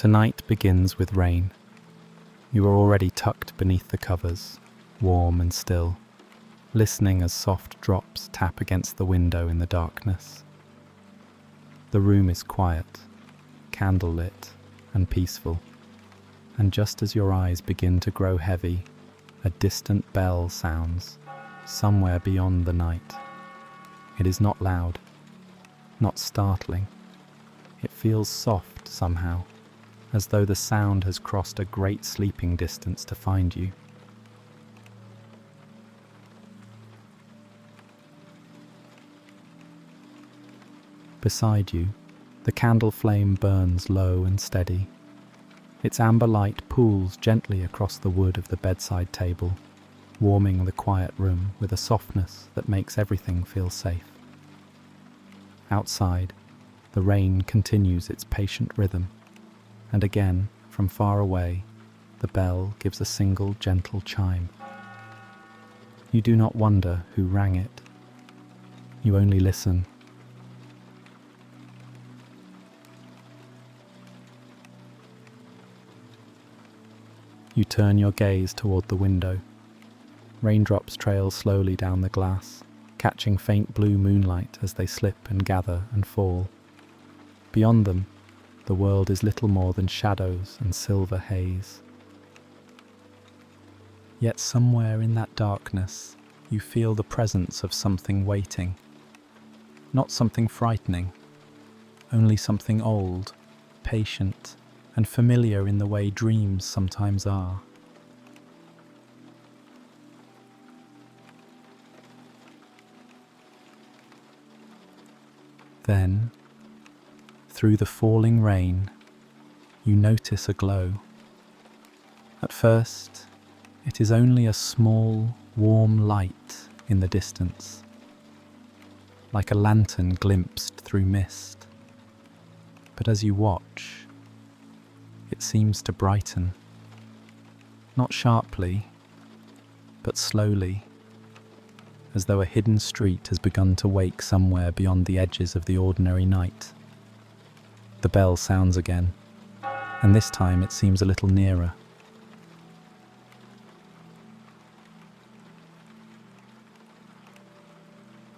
Tonight begins with rain. You are already tucked beneath the covers, warm and still, listening as soft drops tap against the window in the darkness. The room is quiet, candlelit and peaceful, and just as your eyes begin to grow heavy, a distant bell sounds somewhere beyond the night. It is not loud, not startling. It feels soft somehow, as though the sound has crossed a great sleeping distance to find you. Beside you, the candle flame burns low and steady. Its amber light pools gently across the wood of the bedside table, warming the quiet room with a softness that makes everything feel safe. Outside, the rain continues its patient rhythm, and again, from far away, the bell gives a single gentle chime. You do not wonder who rang it. You only listen. You turn your gaze toward the window. Raindrops trail slowly down the glass, catching faint blue moonlight as they slip and gather and fall. Beyond them, the world is little more than shadows and silver haze. Yet somewhere in that darkness, you feel the presence of something waiting. Not something frightening, only something old, patient, and familiar in the way dreams sometimes are. Then, through the falling rain, you notice a glow. At first, it is only a small, warm light in the distance, like a lantern glimpsed through mist. But as you watch, it seems to brighten, not sharply, but slowly, as though a hidden street has begun to wake somewhere beyond the edges of the ordinary night. The bell sounds again, and this time it seems a little nearer.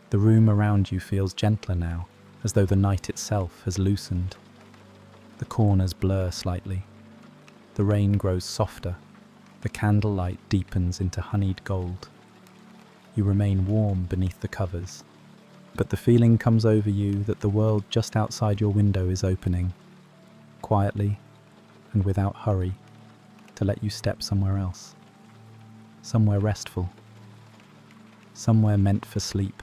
The room around you feels gentler now, as though the night itself has loosened. The corners blur slightly. The rain grows softer. The candlelight deepens into honeyed gold. You remain warm beneath the covers, but the feeling comes over you that the world just outside your window is opening, quietly and without hurry, to let you step somewhere else, somewhere restful, somewhere meant for sleep.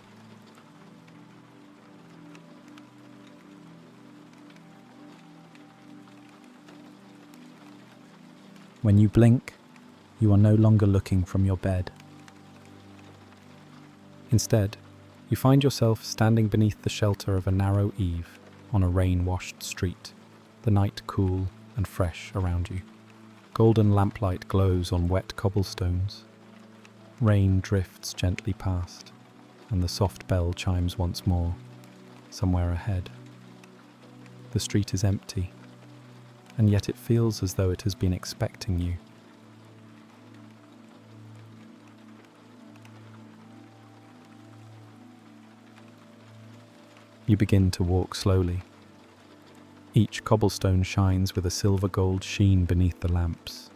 When you blink, you are no longer looking from your bed. Instead, you find yourself standing beneath the shelter of a narrow eave on a rain-washed street, the night cool and fresh around you. Golden lamplight glows on wet cobblestones. Rain drifts gently past, and the soft bell chimes once more, somewhere ahead. The street is empty, and yet it feels as though it has been expecting you. You begin to walk slowly. Each cobblestone shines with a silver-gold sheen beneath the lamps,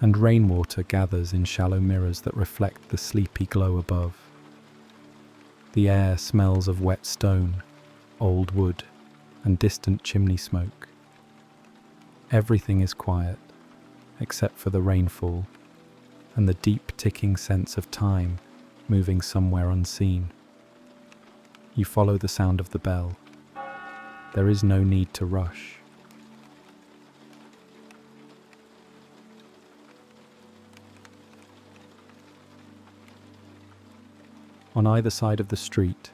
and rainwater gathers in shallow mirrors that reflect the sleepy glow above. The air smells of wet stone, old wood, and distant chimney smoke. Everything is quiet, except for the rainfall, and the deep ticking sense of time moving somewhere unseen. You follow the sound of the bell. There is no need to rush. On either side of the street,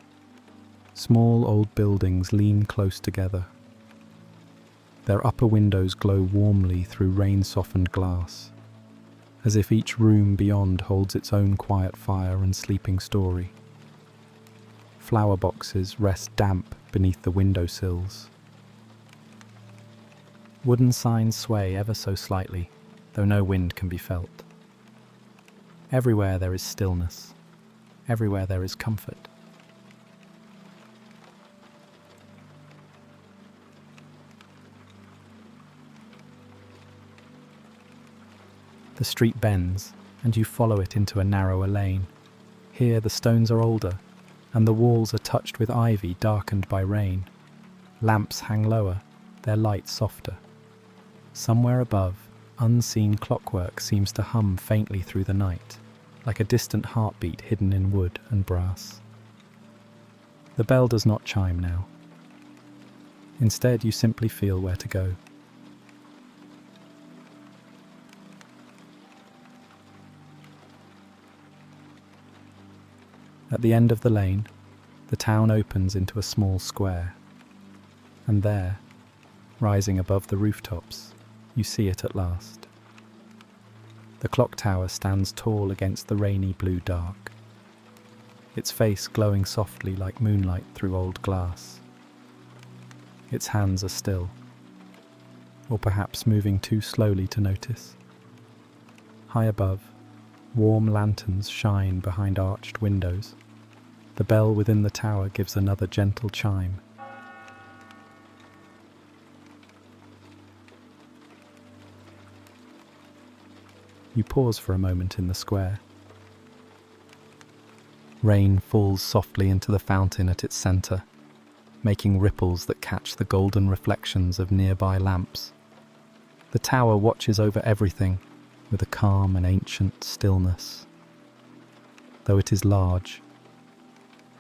small old buildings lean close together. Their upper windows glow warmly through rain-softened glass, as if each room beyond holds its own quiet fire and sleeping story. Flower boxes rest damp beneath the windowsills. Wooden signs sway ever so slightly, though no wind can be felt. Everywhere there is stillness. Everywhere there is comfort. The street bends, and you follow it into a narrower lane. Here the stones are older, and the walls are touched with ivy darkened by rain. Lamps hang lower, their light softer. Somewhere above, unseen clockwork seems to hum faintly through the night, like a distant heartbeat hidden in wood and brass. The bell does not chime now. Instead, you simply feel where to go. At the end of the lane, the town opens into a small square. And there, rising above the rooftops, you see it at last. The clock tower stands tall against the rainy blue dark, its face glowing softly like moonlight through old glass. Its hands are still, or perhaps moving too slowly to notice. High above, warm lanterns shine behind arched windows. The bell within the tower gives another gentle chime. You pause for a moment in the square. Rain falls softly into the fountain at its centre, making ripples that catch the golden reflections of nearby lamps. The tower watches over everything with a calm and ancient stillness. Though it is large,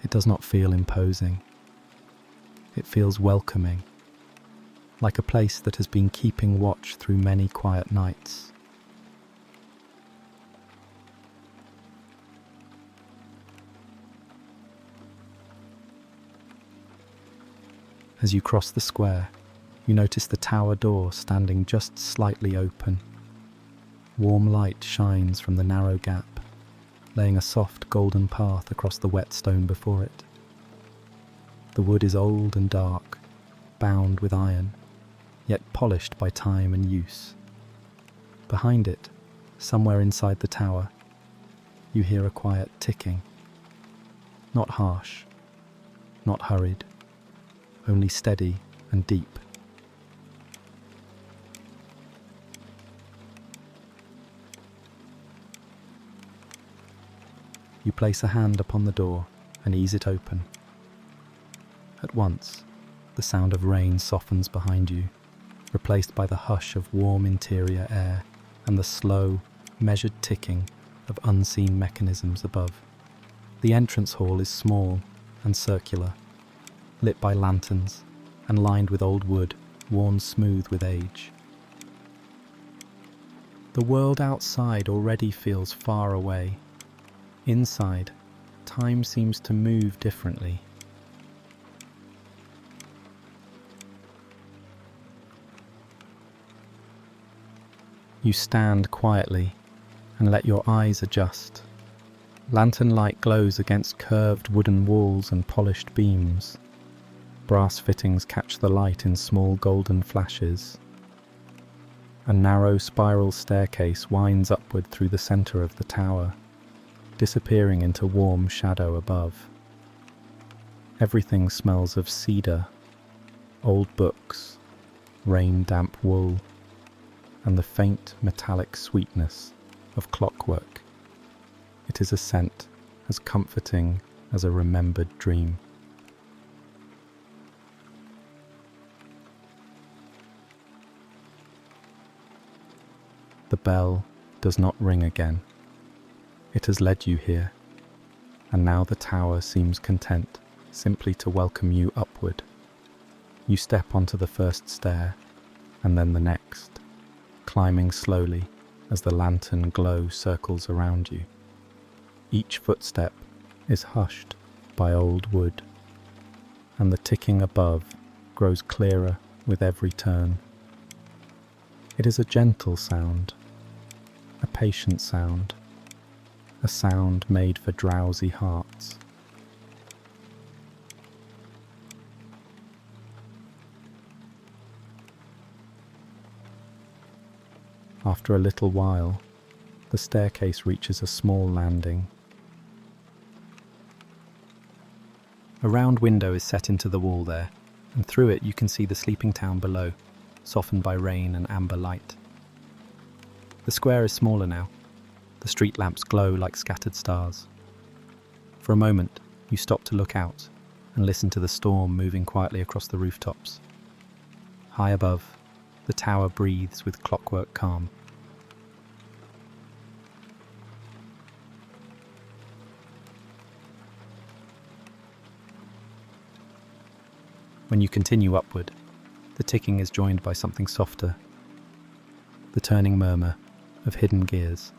it does not feel imposing. It feels welcoming, like a place that has been keeping watch through many quiet nights. As you cross the square, you notice the tower door standing just slightly open. Warm light shines from the narrow gap, laying a soft golden path across the wet stone before it. The wood is old and dark, bound with iron, yet polished by time and use. Behind it, somewhere inside the tower, you hear a quiet ticking. Not harsh, not hurried, only steady and deep. You place a hand upon the door and ease it open. At once, the sound of rain softens behind you, replaced by the hush of warm interior air and the slow, measured ticking of unseen mechanisms above. The entrance hall is small and circular, lit by lanterns and lined with old wood worn smooth with age. The world outside already feels far away. Inside, time seems to move differently. You stand quietly and let your eyes adjust. Lantern light glows against curved wooden walls and polished beams. Brass fittings catch the light in small golden flashes. A narrow spiral staircase winds upward through the centre of the tower, disappearing into warm shadow above. Everything smells of cedar, old books, rain-damp wool, and the faint metallic sweetness of clockwork. It is a scent as comforting as a remembered dream. The bell does not ring again. It has led you here, and now the tower seems content simply to welcome you upward. You step onto the first stair, and then the next, climbing slowly as the lantern glow circles around you. Each footstep is hushed by old wood, and the ticking above grows clearer with every turn. It is a gentle sound, a patient sound, a sound made for drowsy hearts. After a little while, the staircase reaches a small landing. A round window is set into the wall there, and through it you can see the sleeping town below, softened by rain and amber light. The square is smaller now. The street lamps glow like scattered stars. For a moment, you stop to look out and listen to the storm moving quietly across the rooftops. High above, the tower breathes with clockwork calm. When you continue upward, the ticking is joined by something softer, the turning murmur of hidden gears.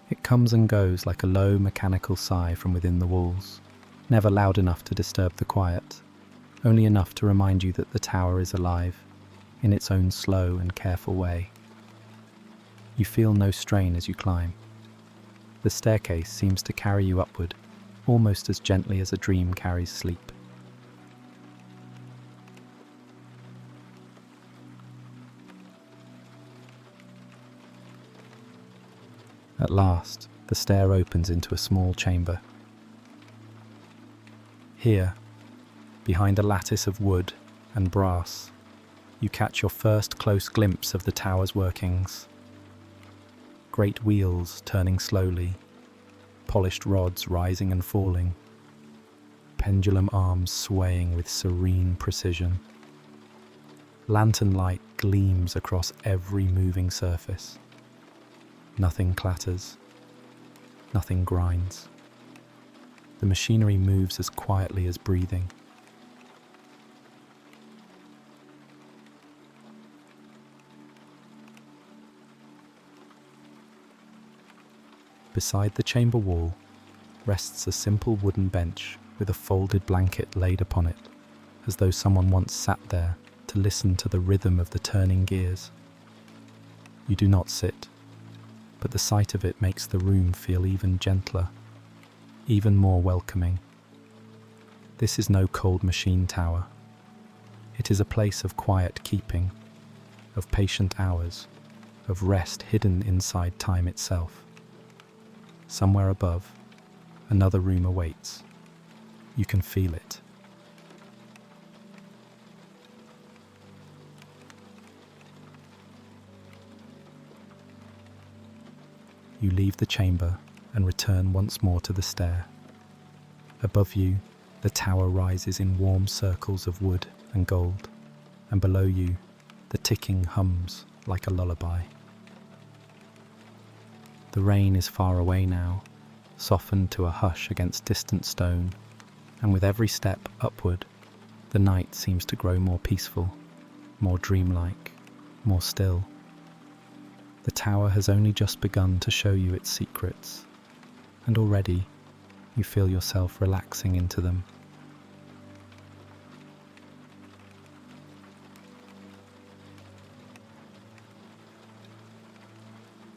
It comes and goes like a low mechanical sigh from within the walls, never loud enough to disturb the quiet, only enough to remind you that the tower is alive, in its own slow and careful way. You feel no strain as you climb. The staircase seems to carry you upward, almost as gently as a dream carries sleep. At last, the stair opens into a small chamber. Here, behind a lattice of wood and brass, you catch your first close glimpse of the tower's workings. Great wheels turning slowly, polished rods rising and falling, pendulum arms swaying with serene precision. Lantern light gleams across every moving surface. Nothing clatters, nothing grinds. The machinery moves as quietly as breathing. Beside the chamber wall rests a simple wooden bench with a folded blanket laid upon it, as though someone once sat there to listen to the rhythm of the turning gears. You do not sit, but the sight of it makes the room feel even gentler, even more welcoming. This is no cold machine tower. It is a place of quiet keeping, of patient hours, of rest hidden inside time itself. Somewhere above, another room awaits. You can feel it. You leave the chamber and return once more to the stair. Above you, the tower rises in warm circles of wood and gold, and below you, the ticking hums like a lullaby. The rain is far away now, softened to a hush against distant stone, and with every step upward, the night seems to grow more peaceful, more dreamlike, more still. The tower has only just begun to show you its secrets, and already you feel yourself relaxing into them.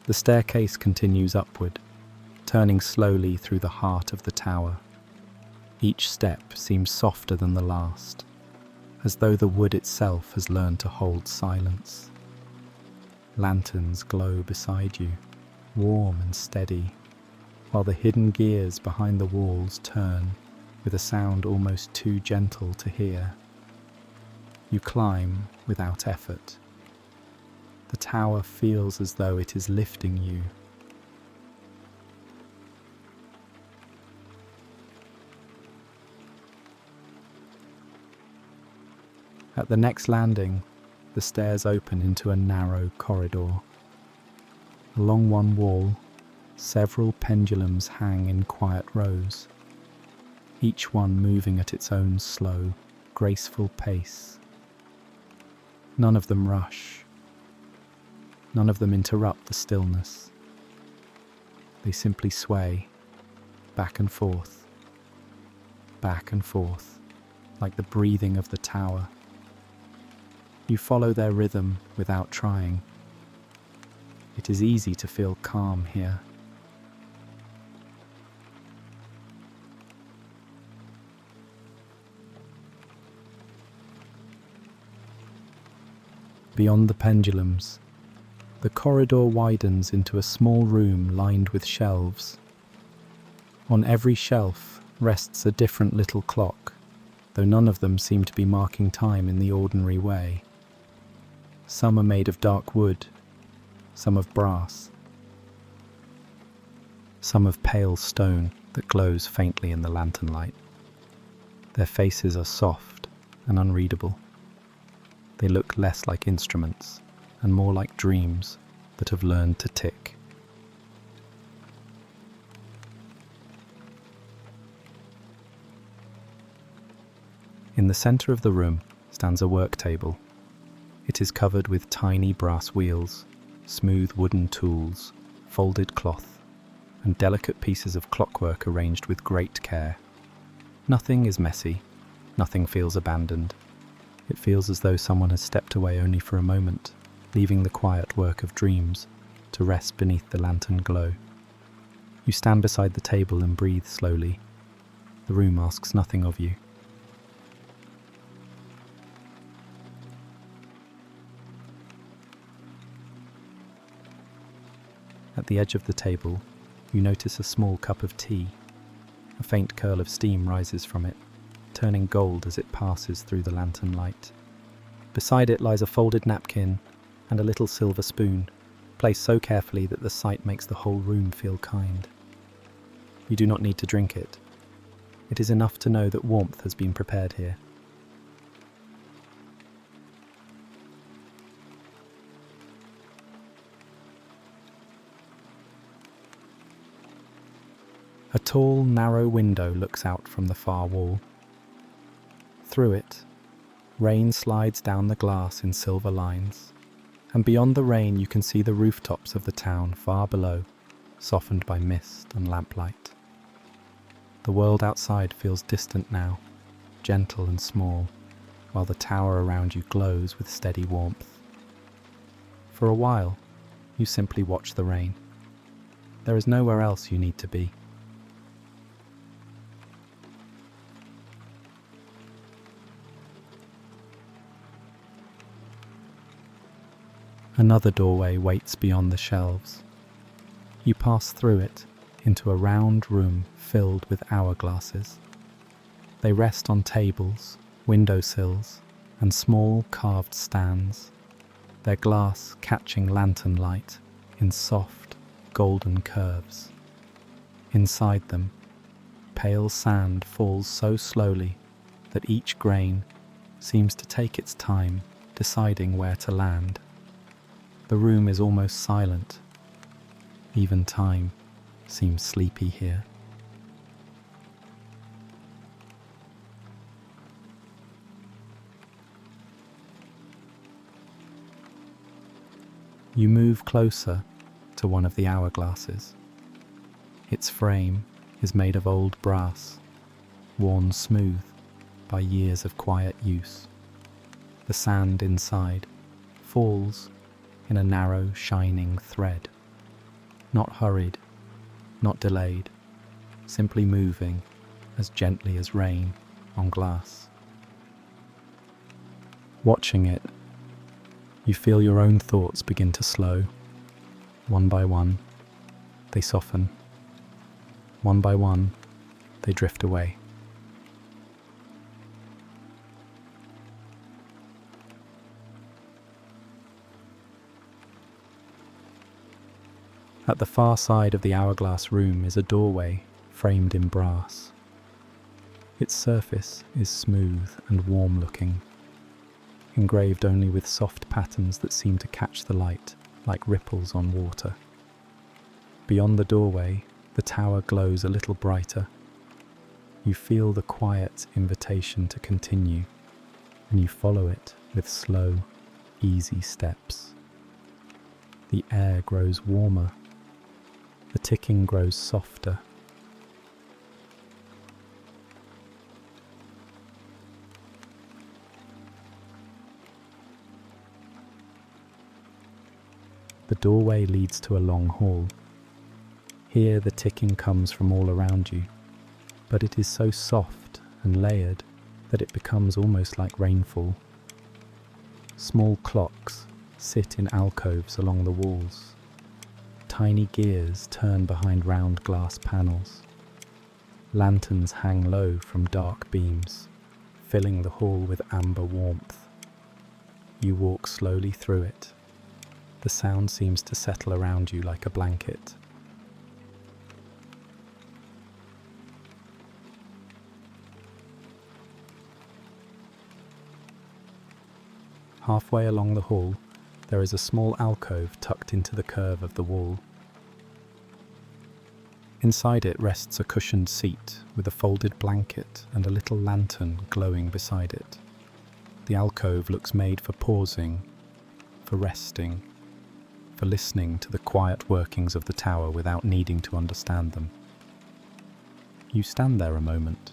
The staircase continues upward, turning slowly through the heart of the tower. Each step seems softer than the last, as though the wood itself has learned to hold silence. Lanterns glow beside you, warm and steady, while the hidden gears behind the walls turn with a sound almost too gentle to hear. You climb without effort. The tower feels as though it is lifting you. At the next landing, the stairs open into a narrow corridor. Along one wall, several pendulums hang in quiet rows, each one moving at its own slow, graceful pace. None of them rush. None of them interrupt the stillness. They simply sway, back and forth, like the breathing of the tower. You follow their rhythm without trying. It is easy to feel calm here. Beyond the pendulums, The corridor widens into a small room lined with shelves. On every shelf rests a different little clock, though none of them seem to be marking time in the ordinary way. Some are made of dark wood, some of brass, some of pale stone that glows faintly in the lantern light. Their faces are soft and unreadable. They look less like instruments and more like dreams that have learned to tick. In the center of the room stands a work table. It is covered with tiny brass wheels, smooth wooden tools, folded cloth, and delicate pieces of clockwork arranged with great care. Nothing is messy, nothing feels abandoned. It feels as though someone has stepped away only for a moment, leaving the quiet work of dreams to rest beneath the lantern glow. You stand beside the table and breathe slowly. The room asks nothing of you. At the edge of the table, you notice a small cup of tea. A faint curl of steam rises from it, turning gold as it passes through the lantern light. Beside it lies a folded napkin and a little silver spoon, placed so carefully that the sight makes the whole room feel kind. You do not need to drink it. It is enough to know that warmth has been prepared here. A tall, narrow window looks out from the far wall. Through it, rain slides down the glass in silver lines, and beyond the rain you can see the rooftops of the town far below, softened by mist and lamplight. The world outside feels distant now, gentle and small, while the tower around you glows with steady warmth. For a while, you simply watch the rain. There is nowhere else you need to be. Another doorway waits beyond the shelves. You pass through it into a round room filled with hourglasses. They rest on tables, windowsills, and small carved stands, their glass catching lantern light in soft, golden curves. Inside them, pale sand falls so slowly that each grain seems to take its time deciding where to land. The room is almost silent. Even time seems sleepy here. You move closer to one of the hourglasses. Its frame is made of old brass, worn smooth by years of quiet use. The sand inside falls in a narrow, shining thread. Not hurried, not delayed, simply moving as gently as rain on glass. Watching it, you feel your own thoughts begin to slow. One by one, they soften. One by one, they drift away. At the far side of the hourglass room is a doorway framed in brass. Its surface is smooth and warm-looking, engraved only with soft patterns that seem to catch the light like ripples on water. Beyond the doorway, the tower glows a little brighter. You feel the quiet invitation to continue, and you follow it with slow, easy steps. The air grows warmer. The ticking grows softer. The doorway leads to a long hall. Here the ticking comes from all around you, but it is so soft and layered that it becomes almost like rainfall. Small clocks sit in alcoves along the walls. Tiny gears turn behind round glass panels. Lanterns hang low from dark beams, filling the hall with amber warmth. You walk slowly through it. The sound seems to settle around you like a blanket. Halfway along the hall, there is a small alcove tucked into the curve of the wall. Inside it rests a cushioned seat with a folded blanket and a little lantern glowing beside it. The alcove looks made for pausing, for resting, for listening to the quiet workings of the tower without needing to understand them. You stand there a moment.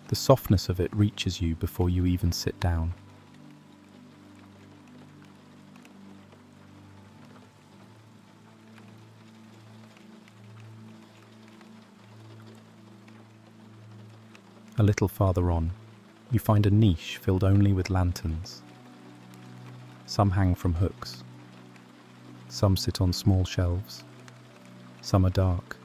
The softness of it reaches you before you even sit down. A little farther on, you find a niche filled only with lanterns. Some hang from hooks. Some sit on small shelves. Some are dark,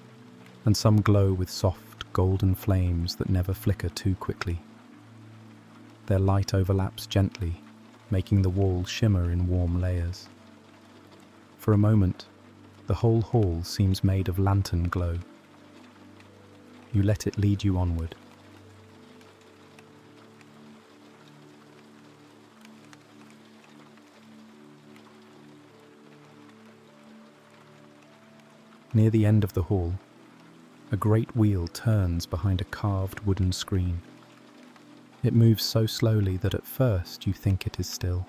and some glow with soft golden flames that never flicker too quickly. Their light overlaps gently, making the wall shimmer in warm layers. For a moment, the whole hall seems made of lantern glow. You let it lead you onward. Near the end of the hall, a great wheel turns behind a carved wooden screen. It moves so slowly that at first you think it is still.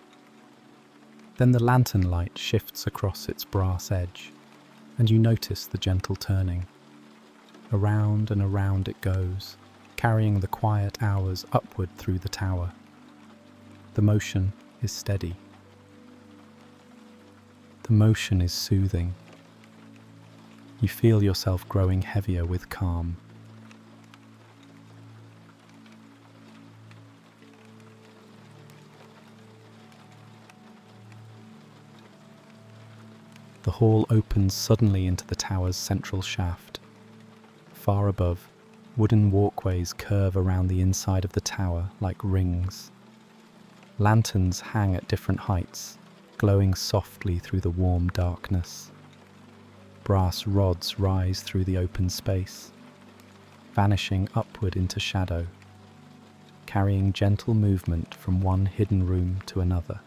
Then the lantern light shifts across its brass edge, and you notice the gentle turning. Around and around it goes, carrying the quiet hours upward through the tower. The motion is steady. The motion is soothing. You feel yourself growing heavier with calm. The hall opens suddenly into the tower's central shaft. Far above, wooden walkways curve around the inside of the tower like rings. Lanterns hang at different heights, glowing softly through the warm darkness. Brass rods rise through the open space, vanishing upward into shadow, carrying gentle movement from one hidden room to another.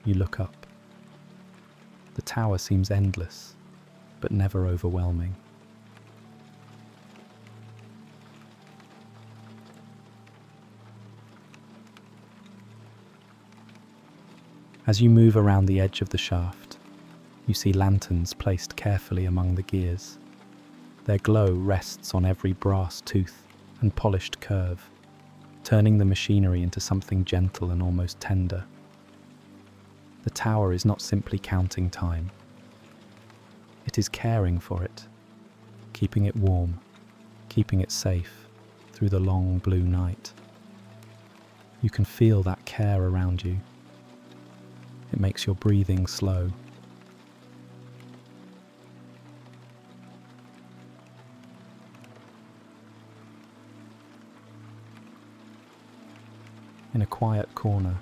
You look up. The tower seems endless, but never overwhelming. As you move around the edge of the shaft, you see lanterns placed carefully among the gears. Their glow rests on every brass tooth and polished curve, turning the machinery into something gentle and almost tender. The tower is not simply counting time. It is caring for it, keeping it warm, keeping it safe through the long blue night. You can feel that care around you. It makes your breathing slow. In a quiet corner,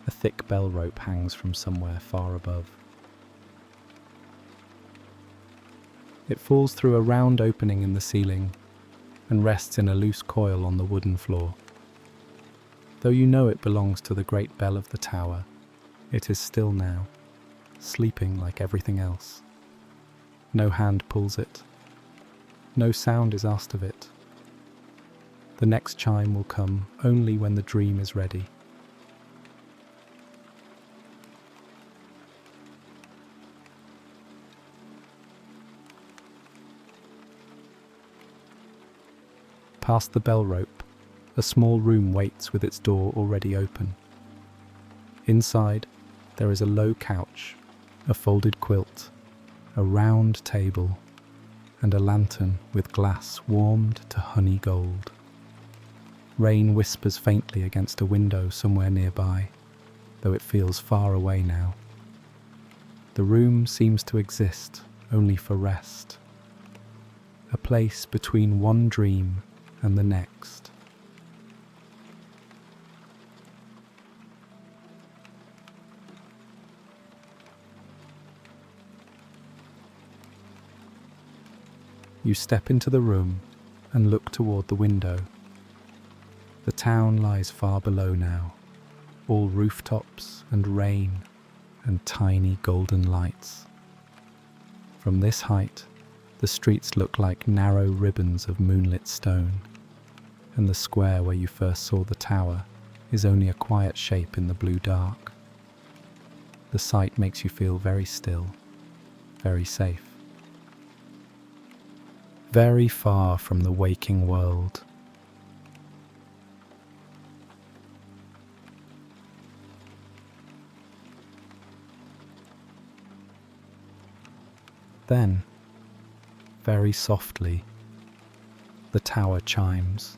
a thick bell rope hangs from somewhere far above. It falls through a round opening in the ceiling and rests in a loose coil on the wooden floor. Though you know it belongs to the great bell of the tower, it is still now, sleeping like everything else. No hand pulls it. No sound is asked of it. The next chime will come only when the dream is ready. Past the bell rope, a small room waits with its door already open. Inside, there is a low couch, a folded quilt, a round table, and a lantern with glass warmed to honey gold. Rain whispers faintly against a window somewhere nearby. though it feels far away now. The room seems to exist only for rest, a place between one dream and the next. You step into the room and look toward the window. The town lies far below now, all rooftops and rain and tiny golden lights. From this height, the streets look like narrow ribbons of moonlit stone, and the square where you first saw the tower is only a quiet shape in the blue dark. The sight makes you feel very still, very safe. Very far from the waking world. Then, very softly, the tower chimes.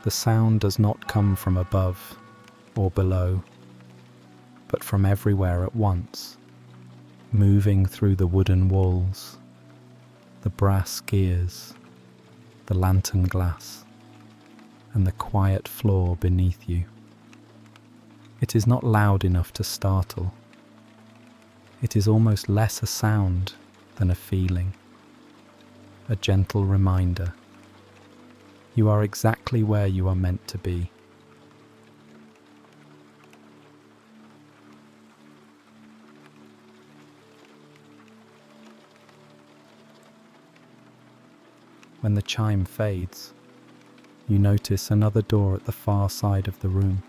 The sound does not come from above or below, but from everywhere at once, moving through the wooden walls, the brass gears, the lantern glass, and the quiet floor beneath you. It is not loud enough to startle. It is almost less a sound than a feeling, a gentle reminder. You are exactly where you are meant to be. When the chime fades, you notice another door at the far side of the room.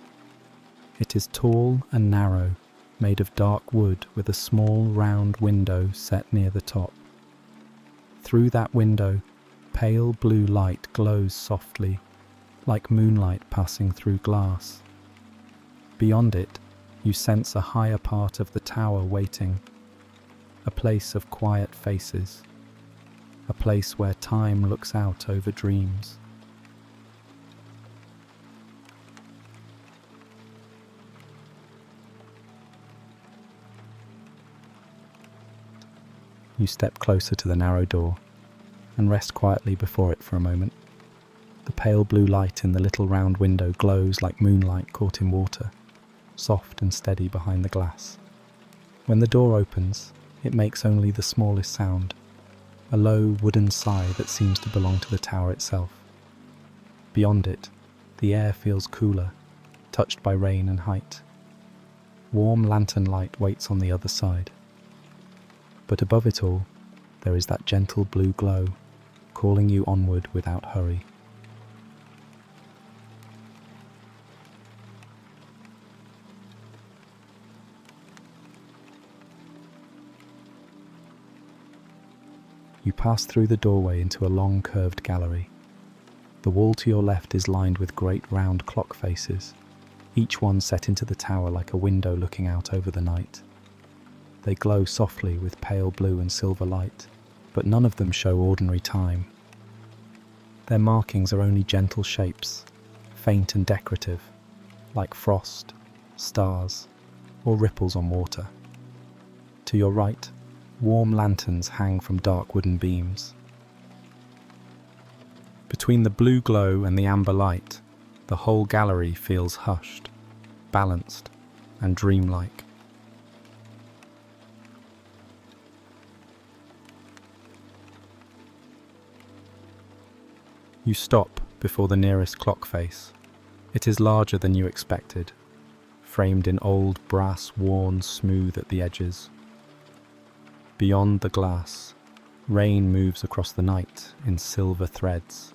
It is tall and narrow, made of dark wood with a small round window set near the top. Through that window, pale blue light glows softly, like moonlight passing through glass. Beyond it, you sense a higher part of the tower waiting, a place of quiet faces, a place where time looks out over dreams. You step closer to the narrow door and rest quietly before it for a moment. The pale blue light in the little round window glows like moonlight caught in water, soft and steady behind the glass. When the door opens, it makes only the smallest sound, a low wooden sigh that seems to belong to the tower itself. Beyond it, the air feels cooler, touched by rain and height. Warm lantern light waits on the other side. But above it all, there is that gentle blue glow, calling you onward without hurry. You pass through the doorway into a long curved gallery. The wall to your left is lined with great round clock faces, each one set into the tower like a window looking out over the night. They glow softly with pale blue and silver light, but none of them show ordinary time. Their markings are only gentle shapes, faint and decorative, like frost, stars, or ripples on water. To your right, warm lanterns hang from dark wooden beams. Between the blue glow and the amber light, the whole gallery feels hushed, balanced, and dreamlike. You stop before the nearest clock face. It is larger than you expected, framed in old brass worn smooth at the edges. Beyond the glass, rain moves across the night in silver threads,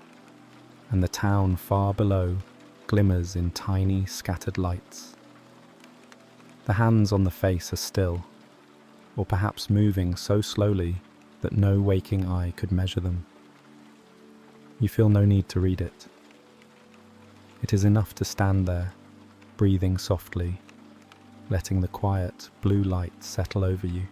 and the town far below glimmers in tiny scattered lights. The hands on the face are still, or perhaps moving so slowly that no waking eye could measure them. You feel no need to read it. It is enough to stand there, breathing softly, letting the quiet blue light settle over you.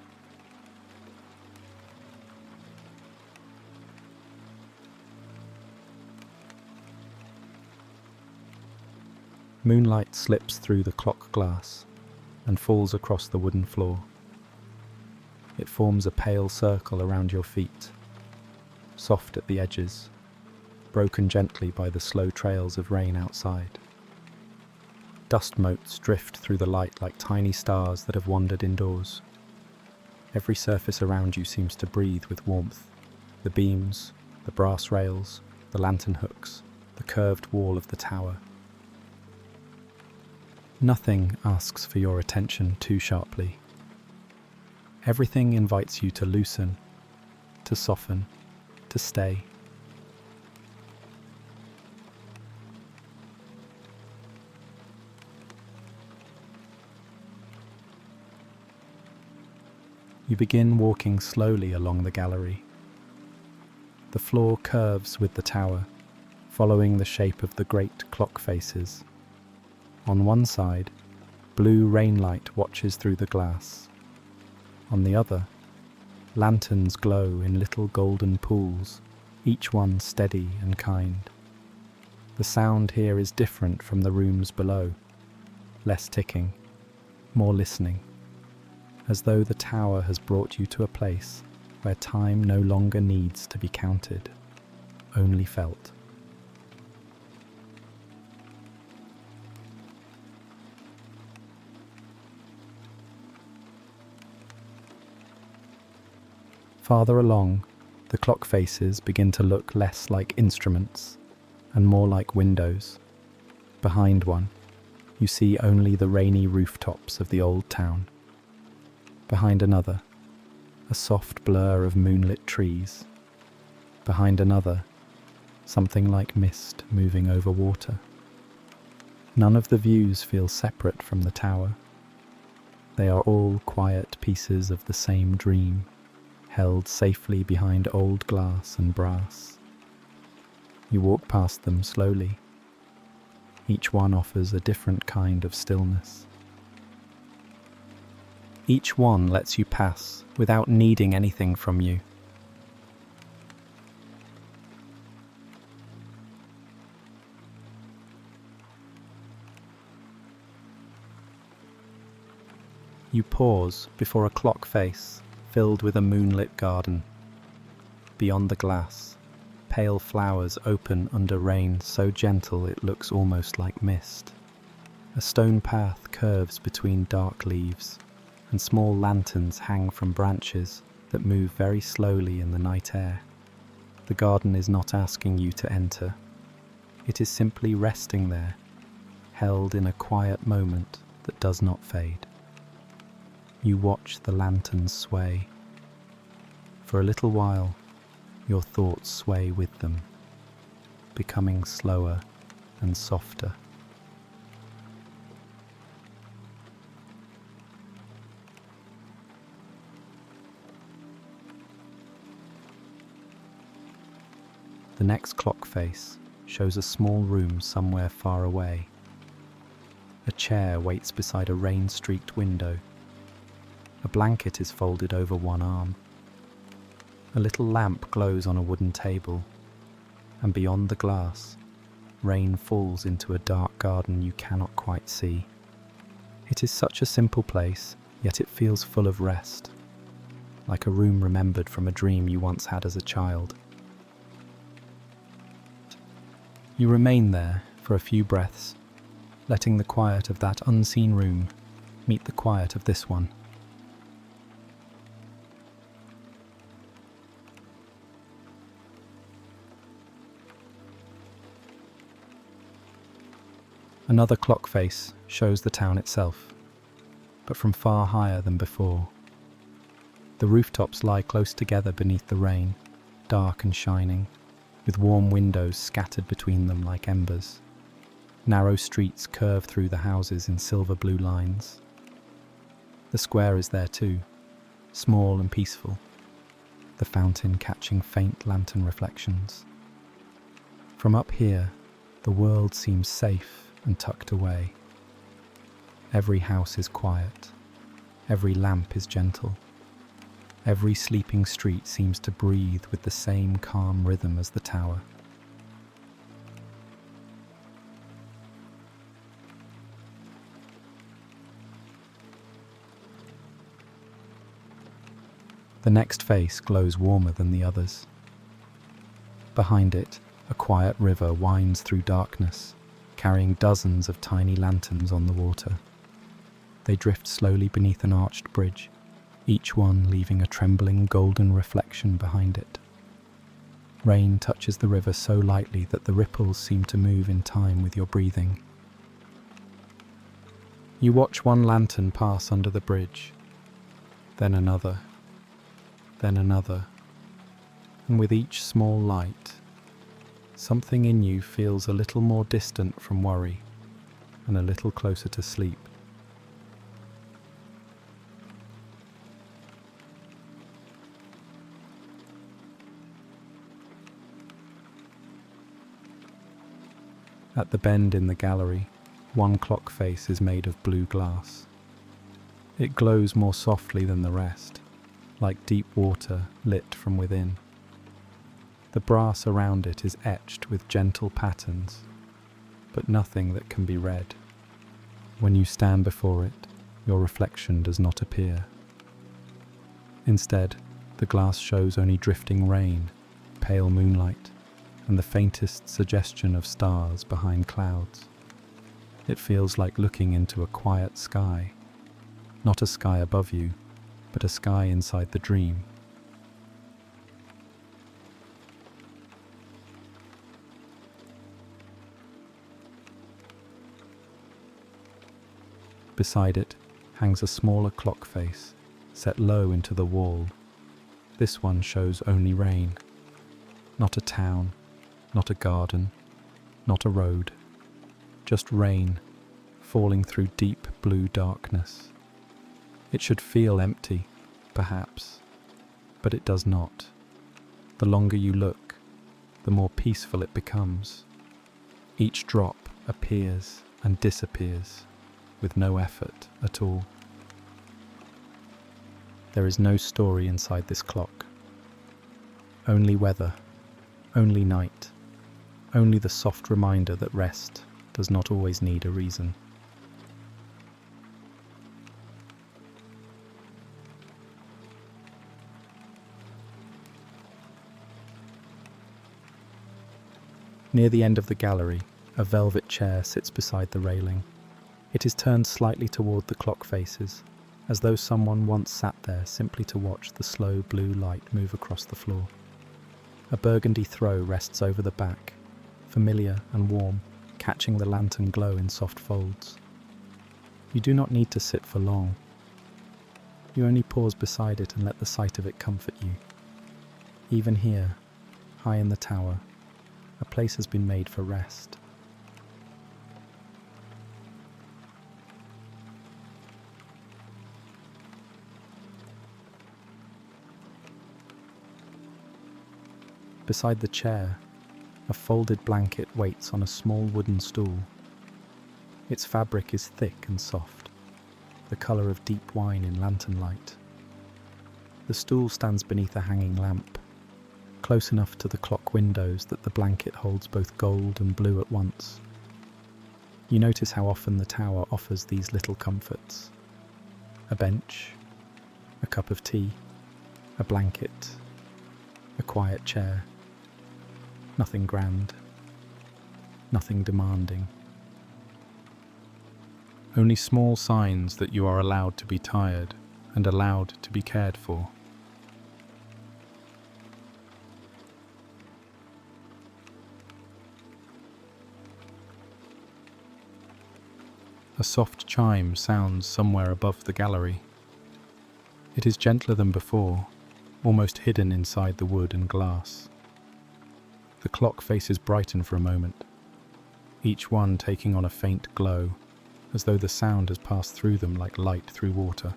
Moonlight slips through the clock glass, and falls across the wooden floor. It forms a pale circle around your feet, soft at the edges, broken gently by the slow trails of rain outside. Dust motes drift through the light like tiny stars that have wandered indoors. Every surface around you seems to breathe with warmth. The beams, the brass rails, the lantern hooks, the curved wall of the tower. Nothing asks for your attention too sharply. Everything invites you to loosen, to soften, to stay. You begin walking slowly along the gallery. The floor curves with the tower, following the shape of the great clock faces. On one side, blue rain light watches through the glass. On the other, lanterns glow in little golden pools, each one steady and kind. The sound here is different from the rooms below, less ticking, more listening, as though the tower has brought you to a place where time no longer needs to be counted, only felt. Farther along, the clock faces begin to look less like instruments and more like windows. Behind one, you see only the rainy rooftops of the old town. Behind another, a soft blur of moonlit trees. Behind another, something like mist moving over water. None of the views feel separate from the tower. They are all quiet pieces of the same dream, held safely behind old glass and brass. You walk past them slowly. Each one offers a different kind of stillness. Each one lets you pass without needing anything from you. You pause before a clock face filled with a moonlit garden. Beyond the glass, pale flowers open under rain so gentle it looks almost like mist. A stone path curves between dark leaves, and small lanterns hang from branches that move very slowly in the night air. The garden is not asking you to enter. It is simply resting there, held in a quiet moment that does not fade. You watch the lanterns sway. For a little while, your thoughts sway with them, becoming slower and softer. The next clock face shows a small room somewhere far away. A chair waits beside a rain-streaked window. A blanket is folded over one arm. A little lamp glows on a wooden table, and beyond the glass, rain falls into a dark garden you cannot quite see. It is such a simple place, yet it feels full of rest, like a room remembered from a dream you once had as a child. You remain there for a few breaths, letting the quiet of that unseen room meet the quiet of this one. Another clock face shows the town itself, but from far higher than before. The rooftops lie close together beneath the rain, dark and shining, with warm windows scattered between them like embers. Narrow streets curve through the houses in silver-blue lines. The square is there too, small and peaceful, the fountain catching faint lantern reflections. From up here, the world seems safe and tucked away. Every house is quiet, every lamp is gentle. Every sleeping street seems to breathe with the same calm rhythm as the tower. The next face glows warmer than the others. Behind it, a quiet river winds through darkness, carrying dozens of tiny lanterns on the water. They drift slowly beneath an arched bridge, each one leaving a trembling golden reflection behind it. Rain touches the river so lightly that the ripples seem to move in time with your breathing. You watch one lantern pass under the bridge, then another, and with each small light, something in you feels a little more distant from worry and a little closer to sleep. At the bend in the gallery, one clock face is made of blue glass. It glows more softly than the rest, like deep water lit from within. The brass around it is etched with gentle patterns, but nothing that can be read. When you stand before it, your reflection does not appear. Instead, the glass shows only drifting rain, pale moonlight, and the faintest suggestion of stars behind clouds. It feels like looking into a quiet sky, not a sky above you, but a sky inside the dream. Beside it hangs a smaller clock face, set low into the wall. This one shows only rain, not a town, not a garden, not a road, just rain falling through deep blue darkness. It should feel empty, perhaps, but it does not. The longer you look, the more peaceful it becomes. Each drop appears and disappears with no effort at all. There is no story inside this clock. Only weather, only night, only the soft reminder that rest does not always need a reason. Near the end of the gallery, a velvet chair sits beside the railing. It is turned slightly toward the clock faces, as though someone once sat there simply to watch the slow blue light move across the floor. A burgundy throw rests over the back, familiar and warm, catching the lantern glow in soft folds. You do not need to sit for long. You only pause beside it and let the sight of it comfort you. Even here, high in the tower, a place has been made for rest. Beside the chair, a folded blanket waits on a small wooden stool. Its fabric is thick and soft, the colour of deep wine in lantern light. The stool stands beneath a hanging lamp, close enough to the clock windows that the blanket holds both gold and blue at once. You notice how often the tower offers these little comforts. A bench, a cup of tea, a blanket, a quiet chair. Nothing grand, nothing demanding. Only small signs that you are allowed to be tired and allowed to be cared for. A soft chime sounds somewhere above the gallery. It is gentler than before, almost hidden inside the wood and glass. The clock faces brighten for a moment, each one taking on a faint glow, as though the sound has passed through them like light through water.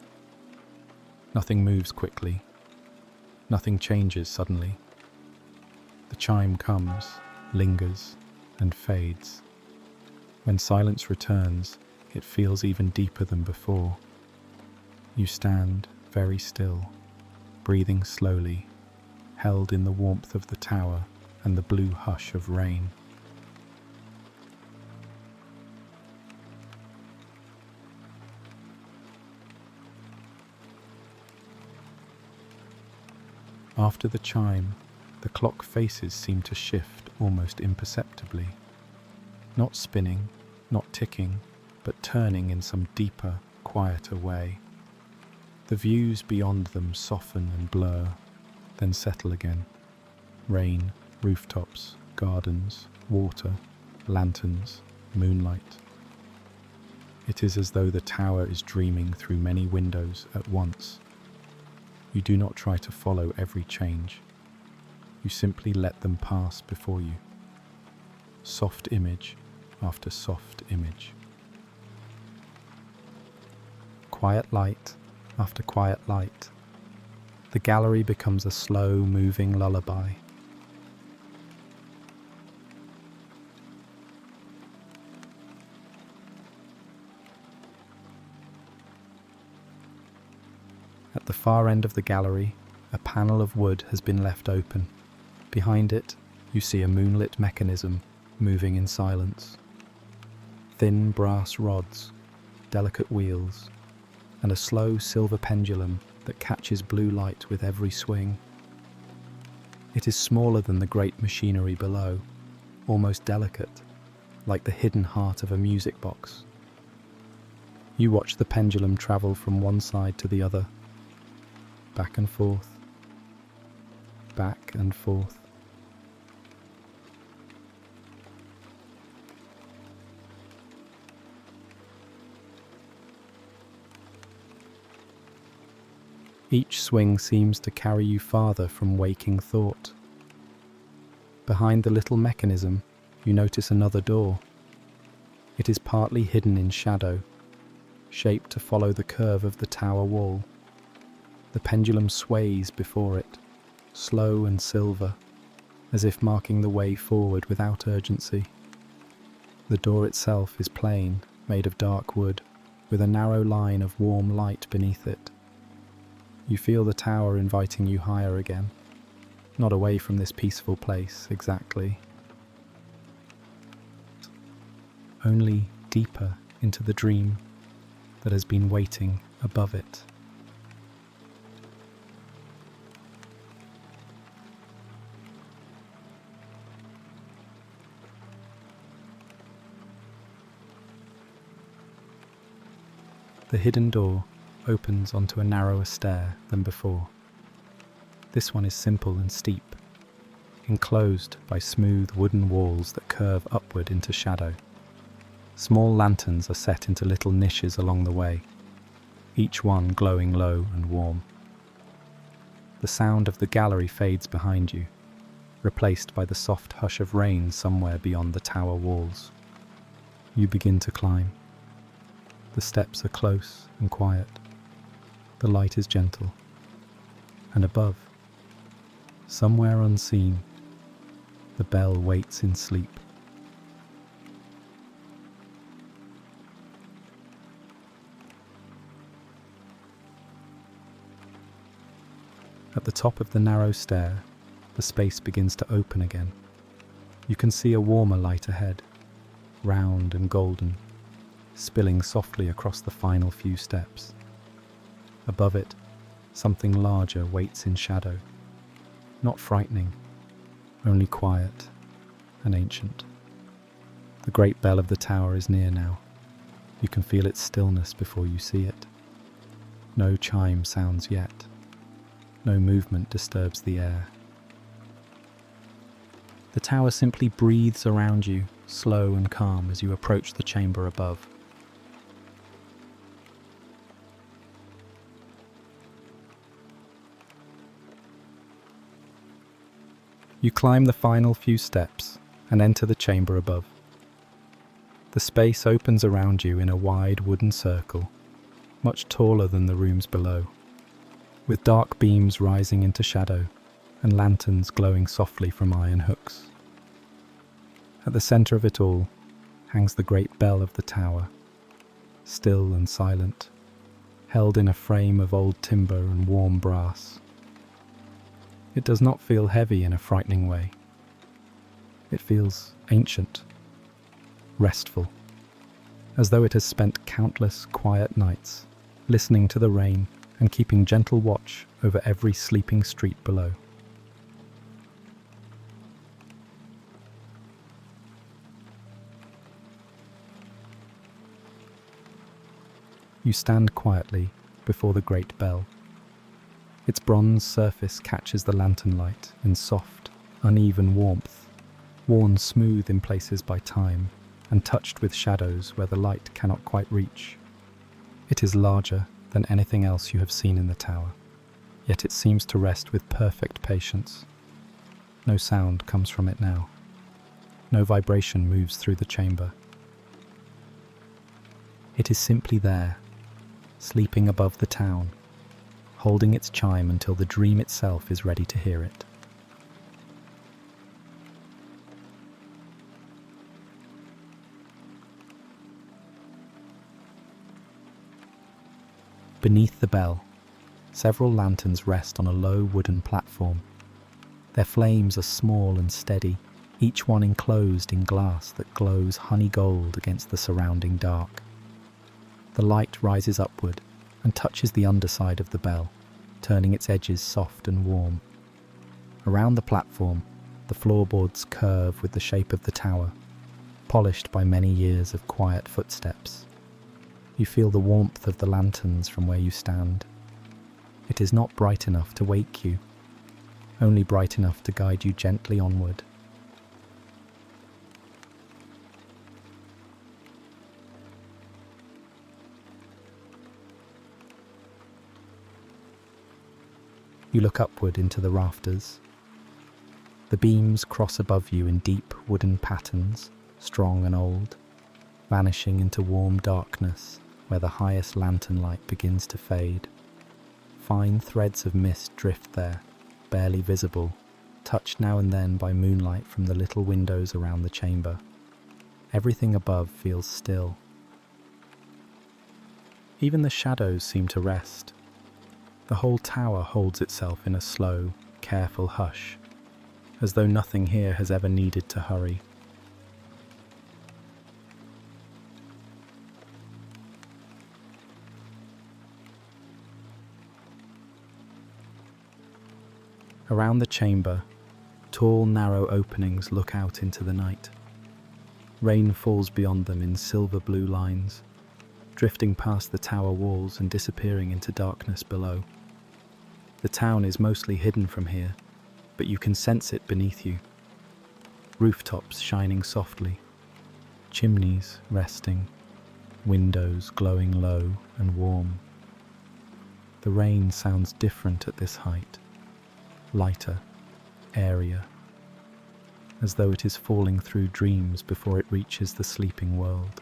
Nothing moves quickly. Nothing changes suddenly. The chime comes, lingers, and fades. When silence returns, it feels even deeper than before. You stand very still, breathing slowly, held in the warmth of the tower and the blue hush of rain. After the chime, the clock faces seem to shift almost imperceptibly. Not spinning, not ticking, but turning in some deeper, quieter way. The views beyond them soften and blur, then settle again. Rain, rooftops, gardens, water, lanterns, moonlight. It is as though the tower is dreaming through many windows at once. You do not try to follow every change. You simply let them pass before you. Soft image after soft image. Quiet light after quiet light. The gallery becomes a slow, moving lullaby. At the far end of the gallery, a panel of wood has been left open. Behind it, you see a moonlit mechanism moving in silence. Thin brass rods, delicate wheels, and a slow silver pendulum that catches blue light with every swing. It is smaller than the great machinery below, almost delicate, like the hidden heart of a music box. You watch the pendulum travel from one side to the other, back and forth, back and forth. Each swing seems to carry you farther from waking thought. Behind the little mechanism, you notice another door. It is partly hidden in shadow, shaped to follow the curve of the tower wall. The pendulum sways before it, slow and silver, as if marking the way forward without urgency. The door itself is plain, made of dark wood, with a narrow line of warm light beneath it. You feel the tower inviting you higher again, not away from this peaceful place exactly, only deeper into the dream that has been waiting above it. The hidden door opens onto a narrower stair than before. This one is simple and steep, enclosed by smooth wooden walls that curve upward into shadow. Small lanterns are set into little niches along the way, each one glowing low and warm. The sound of the gallery fades behind you, replaced by the soft hush of rain somewhere beyond the tower walls. You begin to climb. The steps are close and quiet. The light is gentle. And above, somewhere unseen, the bell waits in sleep. At the top of the narrow stair, the space begins to open again. You can see a warmer light ahead, round and golden, spilling softly across the final few steps. Above it, something larger waits in shadow, not frightening, only quiet and ancient. The great bell of the tower is near now. You can feel its stillness before you see it. No chime sounds yet. No movement disturbs the air. The tower simply breathes around you, slow and calm as you approach the chamber above. You climb the final few steps and enter the chamber above. The space opens around you in a wide wooden circle, much taller than the rooms below, with dark beams rising into shadow and lanterns glowing softly from iron hooks. At the centre of it all hangs the great bell of the tower, still and silent, held in a frame of old timber and warm brass. It does not feel heavy in a frightening way. It feels ancient, restful, as though it has spent countless quiet nights listening to the rain and keeping gentle watch over every sleeping street below. You stand quietly before the great bell. Its bronze surface catches the lantern light in soft, uneven warmth, worn smooth in places by time and touched with shadows where the light cannot quite reach. It is larger than anything else you have seen in the tower, yet it seems to rest with perfect patience. No sound comes from it now. No vibration moves through the chamber. It is simply there, sleeping above the town, holding its chime until the dream itself is ready to hear it. Beneath the bell, several lanterns rest on a low wooden platform. Their flames are small and steady, each one enclosed in glass that glows honey gold against the surrounding dark. The light rises upward and touches the underside of the bell, turning its edges soft and warm. Around the platform, the floorboards curve with the shape of the tower, polished by many years of quiet footsteps. You feel the warmth of the lanterns from where you stand. It is not bright enough to wake you, only bright enough to guide you gently onward. You look upward into the rafters. The beams cross above you in deep wooden patterns, strong and old, vanishing into warm darkness where the highest lantern light begins to fade. Fine threads of mist drift there, barely visible, touched now and then by moonlight from the little windows around the chamber. Everything above feels still. Even the shadows seem to rest. The whole tower holds itself in a slow, careful hush, as though nothing here has ever needed to hurry. Around the chamber, tall, narrow openings look out into the night. Rain falls beyond them in silver blue lines, drifting past the tower walls and disappearing into darkness below. The town is mostly hidden from here, but you can sense it beneath you. Rooftops shining softly, chimneys resting, windows glowing low and warm. The rain sounds different at this height, lighter, airier, as though it is falling through dreams before it reaches the sleeping world.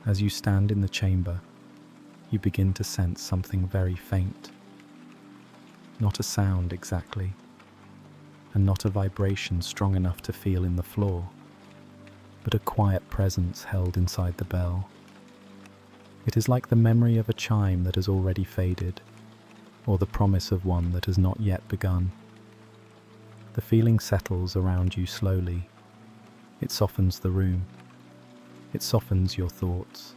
As you stand in the chamber, you begin to sense something very faint. Not a sound exactly, and not a vibration strong enough to feel in the floor, but a quiet presence held inside the bell. It is like the memory of a chime that has already faded, or the promise of one that has not yet begun. The feeling settles around you slowly. It softens the room. It softens your thoughts.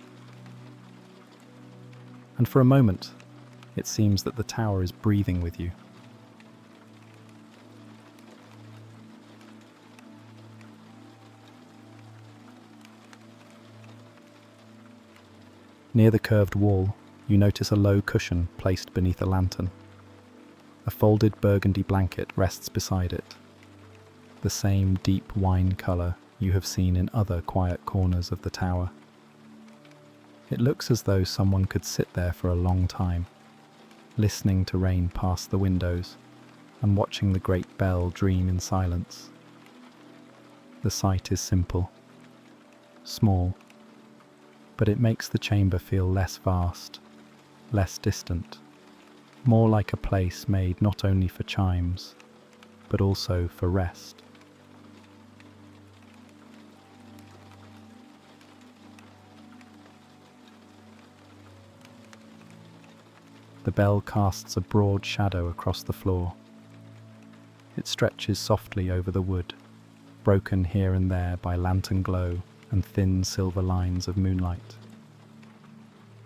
And for a moment, it seems that the tower is breathing with you. Near the curved wall, you notice a low cushion placed beneath a lantern. A folded burgundy blanket rests beside it, the same deep wine colour you have seen in other quiet corners of the tower. It looks as though someone could sit there for a long time, listening to rain pass the windows and watching the great bell dream in silence. The sight is simple, small, but it makes the chamber feel less vast, less distant, more like a place made not only for chimes, but also for rest. The bell casts a broad shadow across the floor. It stretches softly over the wood, broken here and there by lantern glow and thin silver lines of moonlight.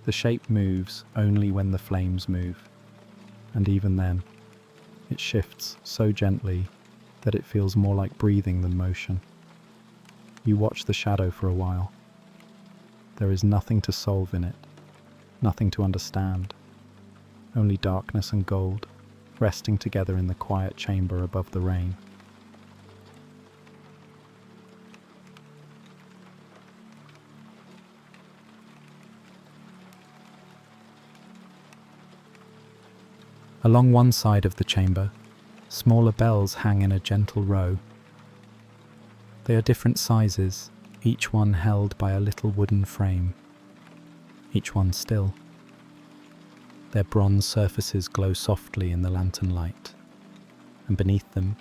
The shape moves only when the flames move, and even then, It shifts so gently that it feels more like breathing than motion. You watch the shadow for a while. There is nothing to solve in it, nothing to understand, only darkness and gold, resting together in the quiet chamber above the rain. Along one side of the chamber, smaller bells hang in a gentle row. They are different sizes, each one held by a little wooden frame, each one still. Their bronze surfaces glow softly in the lantern light, and beneath them,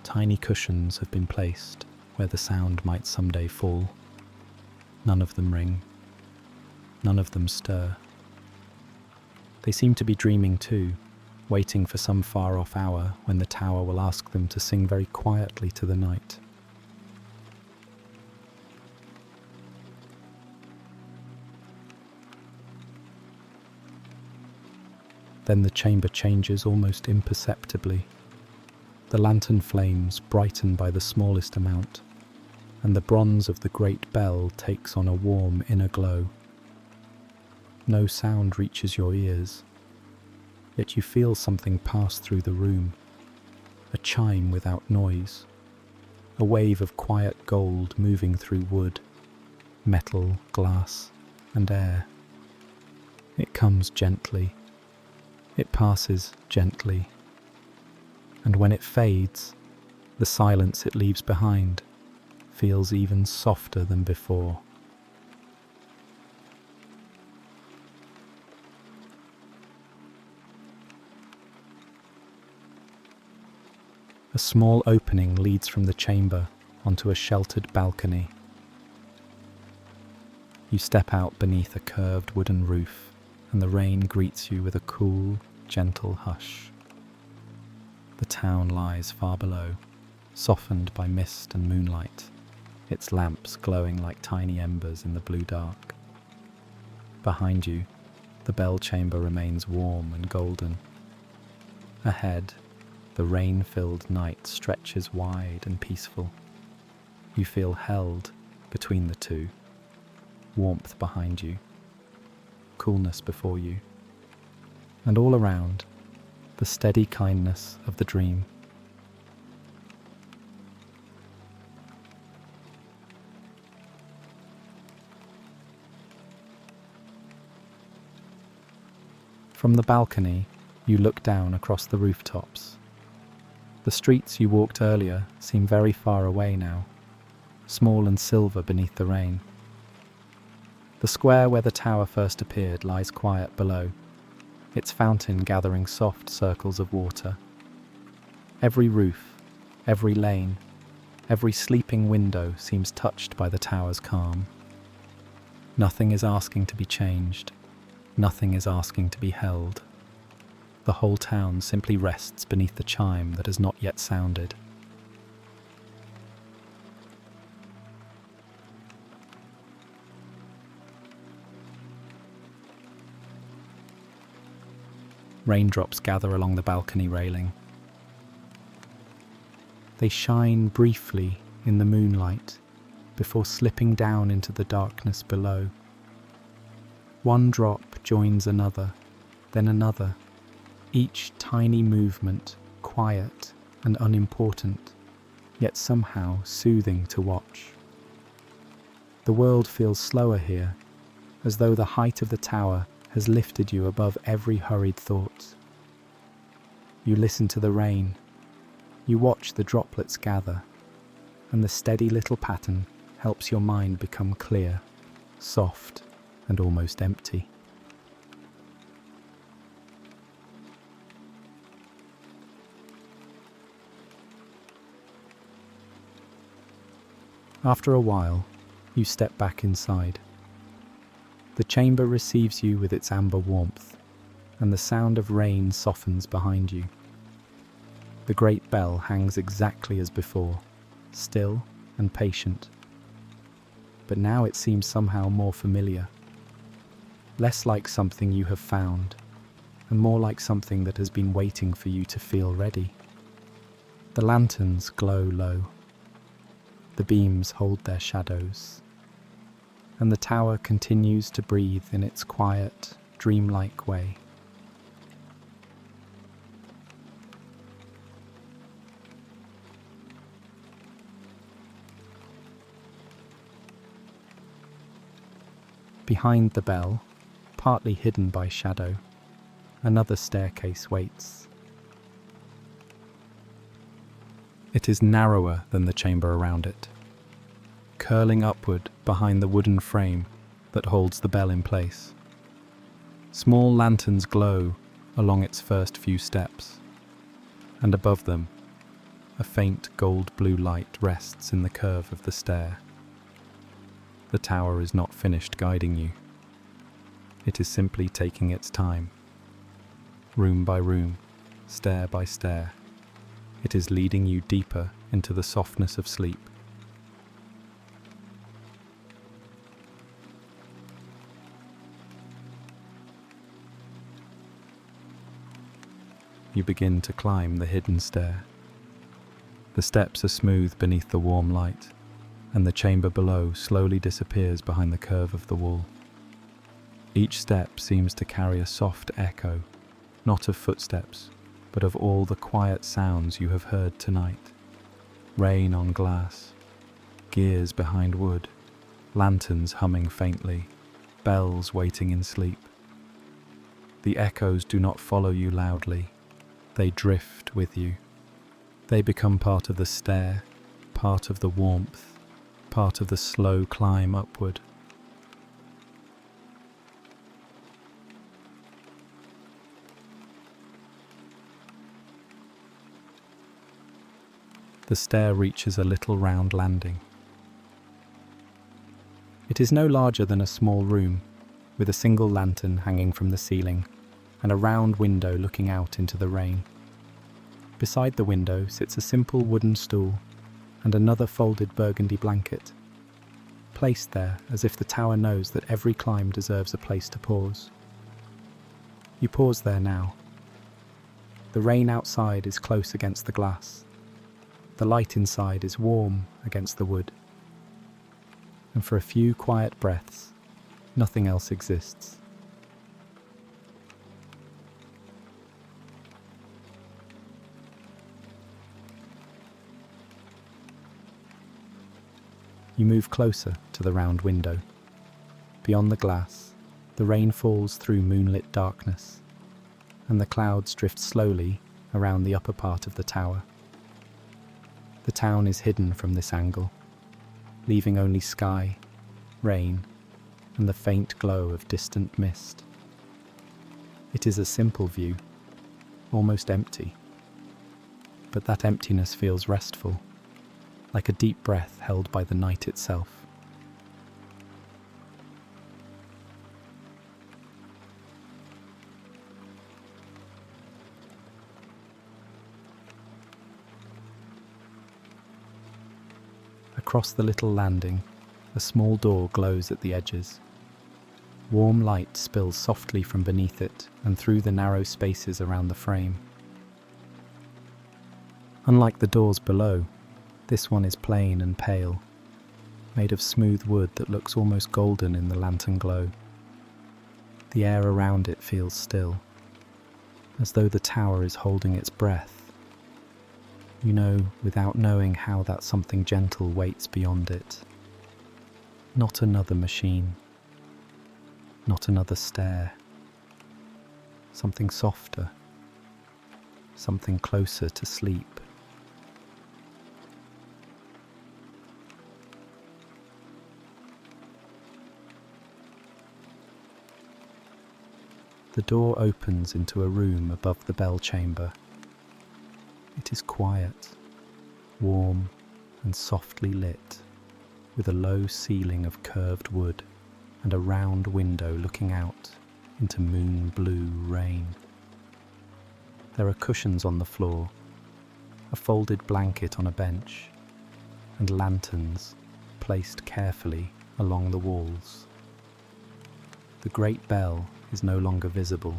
tiny cushions have been placed where the sound might someday fall. None of them ring. None of them stir. They seem to be dreaming too, waiting for some far-off hour when the tower will ask them to sing very quietly to the night. Then the chamber changes almost imperceptibly. The lantern flames brighten by the smallest amount, and the bronze of the great bell takes on a warm inner glow. No sound reaches your ears, yet you feel something pass through the room, a chime without noise, a wave of quiet gold moving through wood, metal, glass, and air. It comes gently. It passes gently, and when it fades, the silence it leaves behind feels even softer than before. A small opening leads from the chamber onto a sheltered balcony. You step out beneath a curved wooden roof, and the rain greets you with a cool, gentle hush. The town lies far below, softened by mist and moonlight, its lamps glowing like tiny embers in the blue dark. Behind you, the bell chamber remains warm and golden. Ahead, the rain-filled night stretches wide and peaceful. You feel held between the two, warmth behind you, coolness before you, and all around, the steady kindness of the dream. From the balcony, you look down across the rooftops. The streets you walked earlier seem very far away now, small and silver beneath the rain. The square where the tower first appeared lies quiet below, its fountain gathering soft circles of water. Every roof, every lane, every sleeping window seems touched by the tower's calm. Nothing is asking to be changed, nothing is asking to be held. The whole town simply rests beneath the chime that has not yet sounded. Raindrops gather along the balcony railing. They shine briefly in the moonlight before slipping down into the darkness below. One drop joins another, then another, each tiny movement quiet and unimportant, yet somehow soothing to watch. The world feels slower here, as though the height of the tower has lifted you above every hurried thought. You listen to the rain, you watch the droplets gather, and the steady little pattern helps your mind become clear, soft, and almost empty. After a while, you step back inside. The chamber receives you with its amber warmth, and the sound of rain softens behind you. The great bell hangs exactly as before, still and patient. But now it seems somehow more familiar, less like something you have found, and more like something that has been waiting for you to feel ready. The lanterns glow low. The beams hold their shadows, and the tower continues to breathe in its quiet, dreamlike way. Behind the bell, partly hidden by shadow, another staircase waits. It is narrower than the chamber around it, curling upward behind the wooden frame that holds the bell in place. Small lanterns glow along its first few steps, and above them, a faint gold-blue light rests in the curve of the stair. The tower is not finished guiding you. It is simply taking its time. Room by room, stair by stair, it is leading you deeper into the softness of sleep. You begin to climb the hidden stair. The steps are smooth beneath the warm light, and the chamber below slowly disappears behind the curve of the wall. Each step seems to carry a soft echo, not of footsteps, but of all the quiet sounds you have heard tonight. Rain on glass, gears behind wood, lanterns humming faintly, bells waiting in sleep. The echoes do not follow you loudly, they drift with you. They become part of the stair, part of the warmth, part of the slow climb upward. The stair reaches a little round landing. It is no larger than a small room, with a single lantern hanging from the ceiling and a round window looking out into the rain. Beside the window sits a simple wooden stool and another folded burgundy blanket, placed there as if the tower knows that every climb deserves a place to pause. You pause there now. The rain outside is close against the glass. The light inside is warm against the wood. And for a few quiet breaths, nothing else exists. You move closer to the round window. Beyond the glass, the rain falls through moonlit darkness, and the clouds drift slowly around the upper part of the tower. The town is hidden from this angle, leaving only sky, rain, and the faint glow of distant mist. It is a simple view, almost empty, but that emptiness feels restful, like a deep breath held by the night itself. Across the little landing, a small door glows at the edges. Warm light spills softly from beneath it and through the narrow spaces around the frame. Unlike the doors below, this one is plain and pale, made of smooth wood that looks almost golden in the lantern glow. The air around it feels still, as though the tower is holding its breath. You know, without knowing how, that something gentle waits beyond it. Not another machine, not another stair. Something softer, something closer to sleep. The door opens into a room above the bell chamber. It is quiet, warm and softly lit, with a low ceiling of curved wood and a round window looking out into moon-blue rain. There are cushions on the floor, a folded blanket on a bench, and lanterns placed carefully along the walls. The great bell is no longer visible,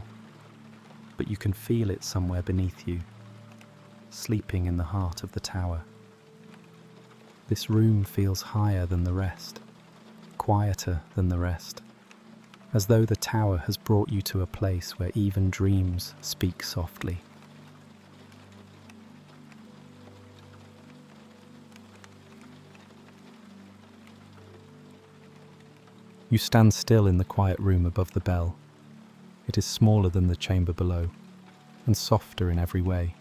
but you can feel it somewhere beneath you, sleeping in the heart of the tower. This room feels higher than the rest, quieter than the rest, as though the tower has brought you to a place where even dreams speak softly. You stand still in the quiet room above the bell. It is smaller than the chamber below, and softer in every way.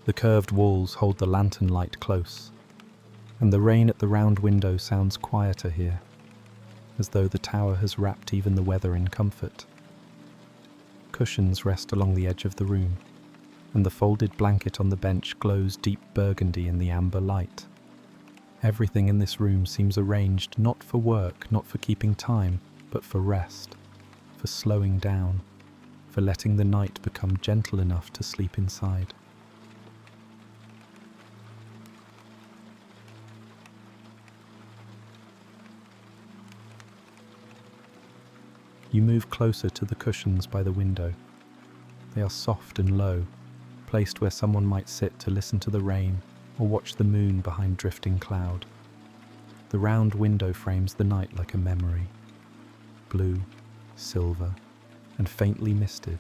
The curved walls hold the lantern light close, and the rain at the round window sounds quieter here, as though the tower has wrapped even the weather in comfort. Cushions rest along the edge of the room, and the folded blanket on the bench glows deep burgundy in the amber light. Everything in this room seems arranged not for work, not for keeping time, but for rest, for slowing down, for letting the night become gentle enough to sleep inside. You move closer to the cushions by the window. They are soft and low, placed where someone might sit to listen to the rain or watch the moon behind drifting cloud. The round window frames the night like a memory, blue, silver, and faintly misted,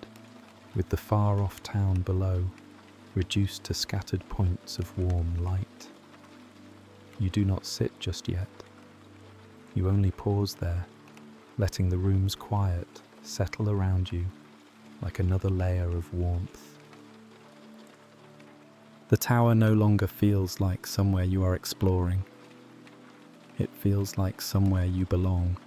with the far-off town below, reduced to scattered points of warm light. You do not sit just yet. You only pause there, letting the room's quiet settle around you like another layer of warmth. The tower no longer feels like somewhere you are exploring. It feels like somewhere you belong.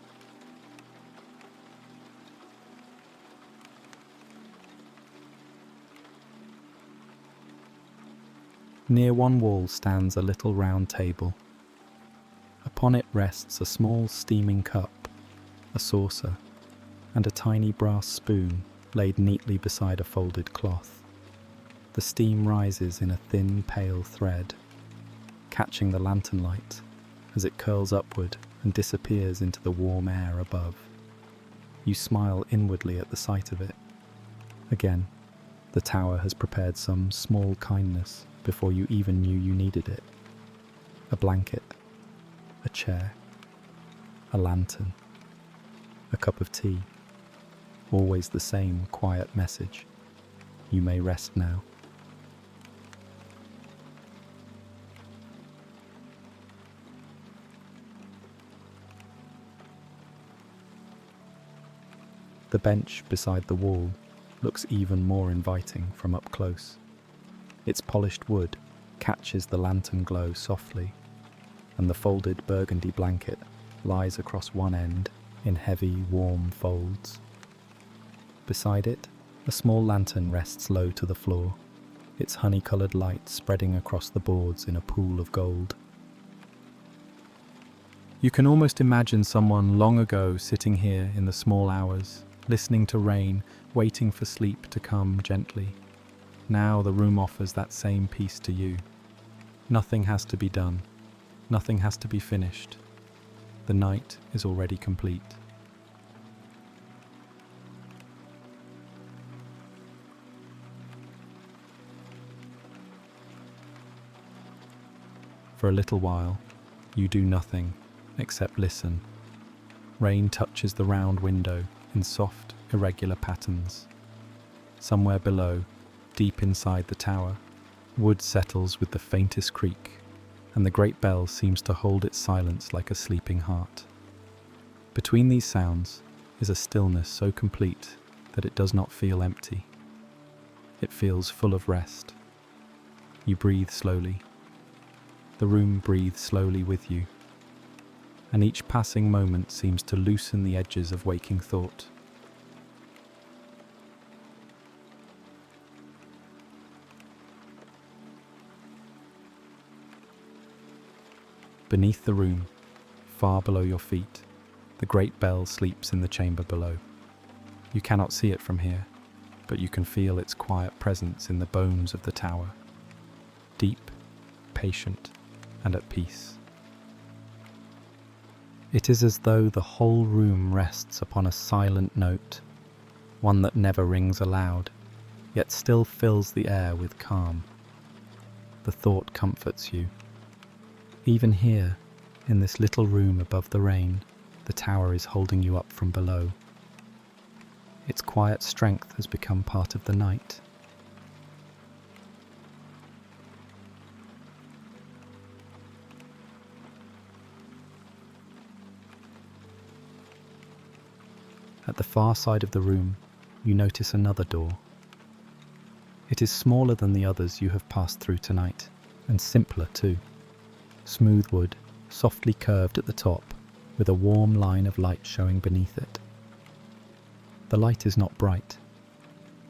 Near one wall stands a little round table. Upon it rests a small steaming cup, a saucer, and a tiny brass spoon laid neatly beside a folded cloth. The steam rises in a thin, pale thread, catching the lantern light as it curls upward and disappears into the warm air above. You smile inwardly at the sight of it. Again, the tower has prepared some small kindness before you even knew you needed it. A blanket, a chair, a lantern, a cup of tea. Always the same quiet message. You may rest now. The bench beside the wall looks even more inviting from up close. Its polished wood catches the lantern glow softly, and the folded burgundy blanket lies across one end in heavy, warm folds. Beside it, a small lantern rests low to the floor, its honey-coloured light spreading across the boards in a pool of gold. You can almost imagine someone long ago sitting here in the small hours, listening to rain, waiting for sleep to come gently. Now the room offers that same peace to you. Nothing has to be done. Nothing has to be finished. The night is already complete. For a little while, you do nothing except listen. Rain touches the round window in soft, irregular patterns. Somewhere below, deep inside the tower, wood settles with the faintest creak, and the great bell seems to hold its silence like a sleeping heart. Between these sounds is a stillness so complete that it does not feel empty. It feels full of rest. You breathe slowly. The room breathes slowly with you, and each passing moment seems to loosen the edges of waking thought. Beneath the room, far below your feet, the great bell sleeps in the chamber below. You cannot see it from here, but you can feel its quiet presence in the bones of the tower, deep, patient, and at peace. It is as though the whole room rests upon a silent note, one that never rings aloud, yet still fills the air with calm. The thought comforts you. Even here, in this little room above the rain, the tower is holding you up from below. Its quiet strength has become part of the night. At the far side of the room, you notice another door. It is smaller than the others you have passed through tonight, and simpler too. Smooth wood, softly curved at the top, with a warm line of light showing beneath it. The light is not bright.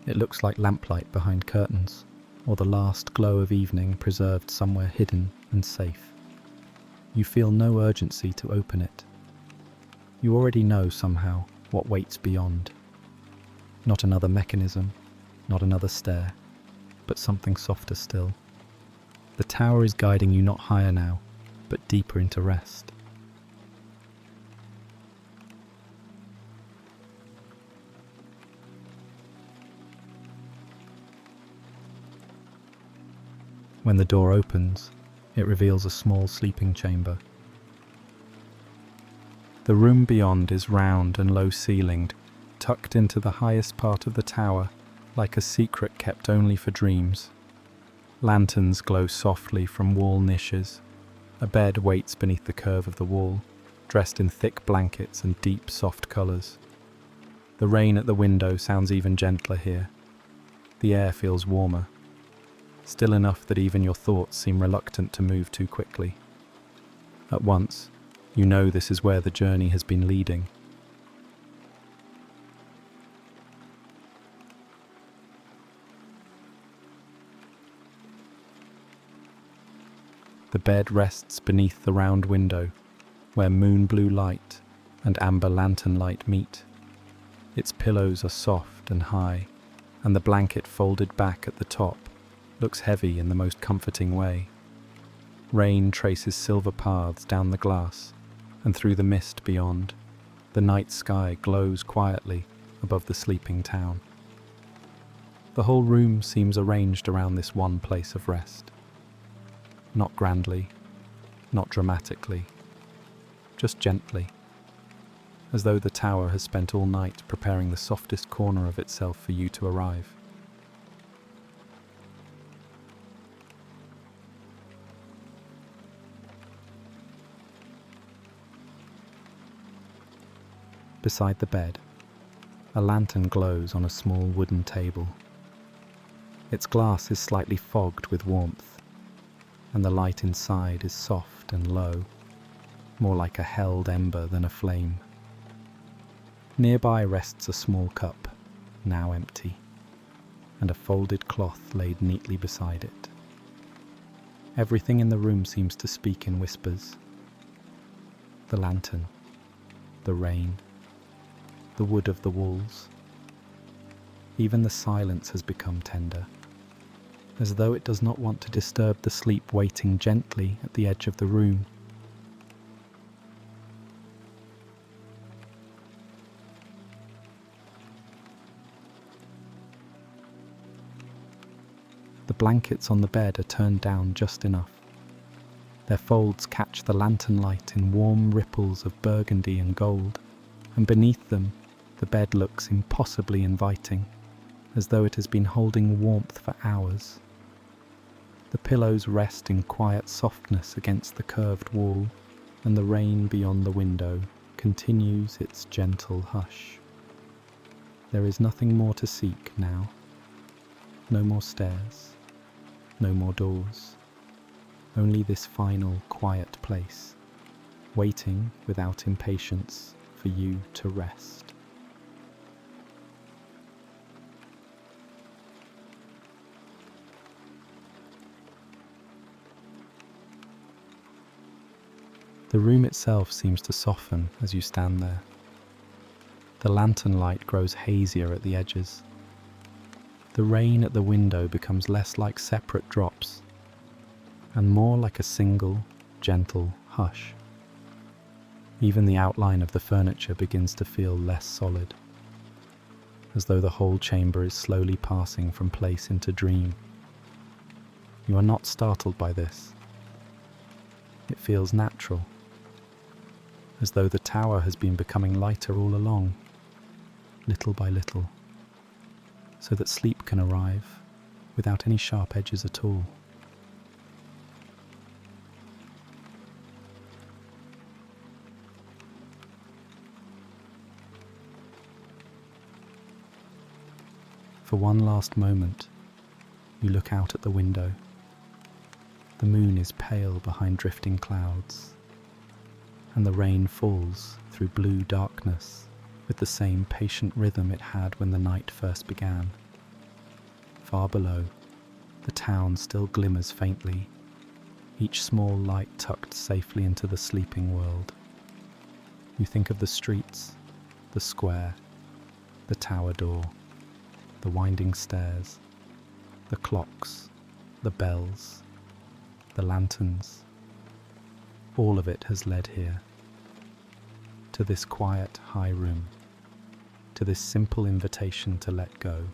It looks like lamplight behind curtains, or the last glow of evening preserved somewhere hidden and safe. You feel no urgency to open it. You already know somehow what waits beyond. Not another mechanism, not another stair, but something softer still. The tower is guiding you not higher now, but deeper into rest. When the door opens, it reveals a small sleeping chamber. The room beyond is round and low-ceilinged, tucked into the highest part of the tower, like a secret kept only for dreams. Lanterns glow softly from wall niches. A bed waits beneath the curve of the wall, dressed in thick blankets and deep, soft colours. The rain at the window sounds even gentler here. The air feels warmer, still enough that even your thoughts seem reluctant to move too quickly. At once, you know this is where the journey has been leading. The bed rests beneath the round window, where moon blue light and amber lantern light meet. Its pillows are soft and high, and the blanket folded back at the top looks heavy in the most comforting way. Rain traces silver paths down the glass, and through the mist beyond, the night sky glows quietly above the sleeping town. The whole room seems arranged around this one place of rest. Not grandly, not dramatically, just gently, as though the tower has spent all night preparing the softest corner of itself for you to arrive. Beside the bed, a lantern glows on a small wooden table. Its glass is slightly fogged with warmth, and the light inside is soft and low, more like a held ember than a flame. Nearby rests a small cup, now empty, and a folded cloth laid neatly beside it. Everything in the room seems to speak in whispers. The lantern, the rain, the wood of the walls. Even the silence has become tender, as though it does not want to disturb the sleep waiting gently at the edge of the room. The blankets on the bed are turned down just enough. Their folds catch the lantern light in warm ripples of burgundy and gold, and beneath them, the bed looks impossibly inviting, as though it has been holding warmth for hours. The pillows rest in quiet softness against the curved wall, and the rain beyond the window continues its gentle hush. There is nothing more to seek now. No more stairs, no more doors. Only this final quiet place, waiting without impatience for you to rest. The room itself seems to soften as you stand there. The lantern light grows hazier at the edges. The rain at the window becomes less like separate drops, and more like a single, gentle hush. Even the outline of the furniture begins to feel less solid. as though the whole chamber is slowly passing from place into dream. You are not startled by this. It feels natural, as though the tower has been becoming lighter all along, little by little, so that sleep can arrive without any sharp edges at all. For one last moment, you look out at the window. The moon is pale behind drifting clouds, and the rain falls through blue darkness with the same patient rhythm it had when the night first began. Far below, the town still glimmers faintly, each small light tucked safely into the sleeping world. You think of the streets, the square, the tower door, the winding stairs, the clocks, the bells, the lanterns. All of it has led here, to this quiet high room, to this simple invitation to let go.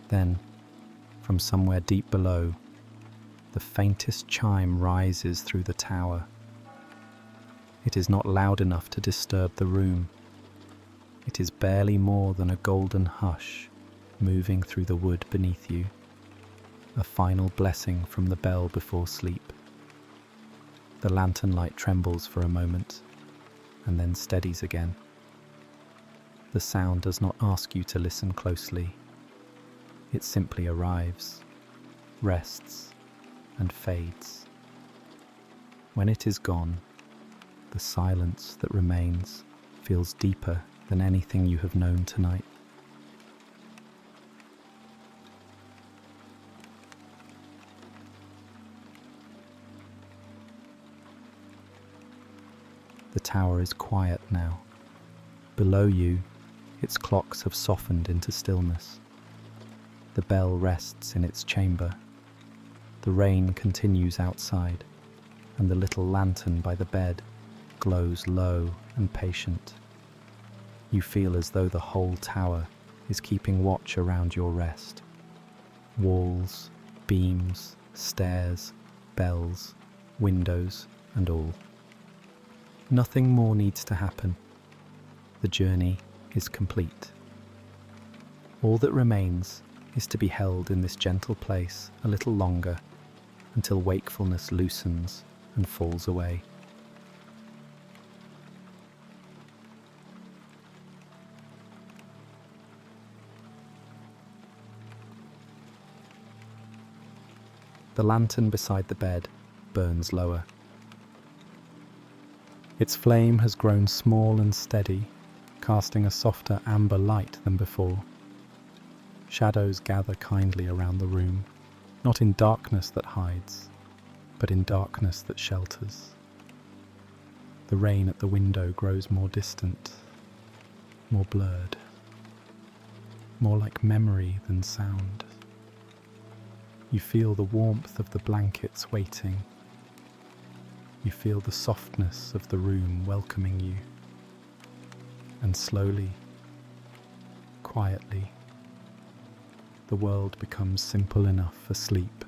Then, from somewhere deep below, the faintest chime rises through the tower. It is not loud enough to disturb the room. It is barely more than a golden hush moving through the wood beneath you, a final blessing from the bell before sleep. The lantern light trembles for a moment and then steadies again. The sound does not ask you to listen closely. It simply arrives, rests, and fades. When it is gone, the silence that remains feels deeper than anything you have known tonight. The tower is quiet now. Below you, its clocks have softened into stillness. The bell rests in its chamber. The rain continues outside, and the little lantern by the bed glows low and patient. You feel as though the whole tower is keeping watch around your rest. Walls, beams, stairs, bells, windows, and all. Nothing more needs to happen. The journey is complete. All that remains is to be held in this gentle place a little longer, until wakefulness loosens and falls away. The lantern beside the bed burns lower. Its flame has grown small and steady, casting a softer amber light than before. Shadows gather kindly around the room, not in darkness that hides, but in darkness that shelters. The rain at the window grows more distant, more blurred, more like memory than sound. You feel the warmth of the blankets waiting. You feel the softness of the room welcoming you. And slowly, quietly, the world becomes simple enough for sleep.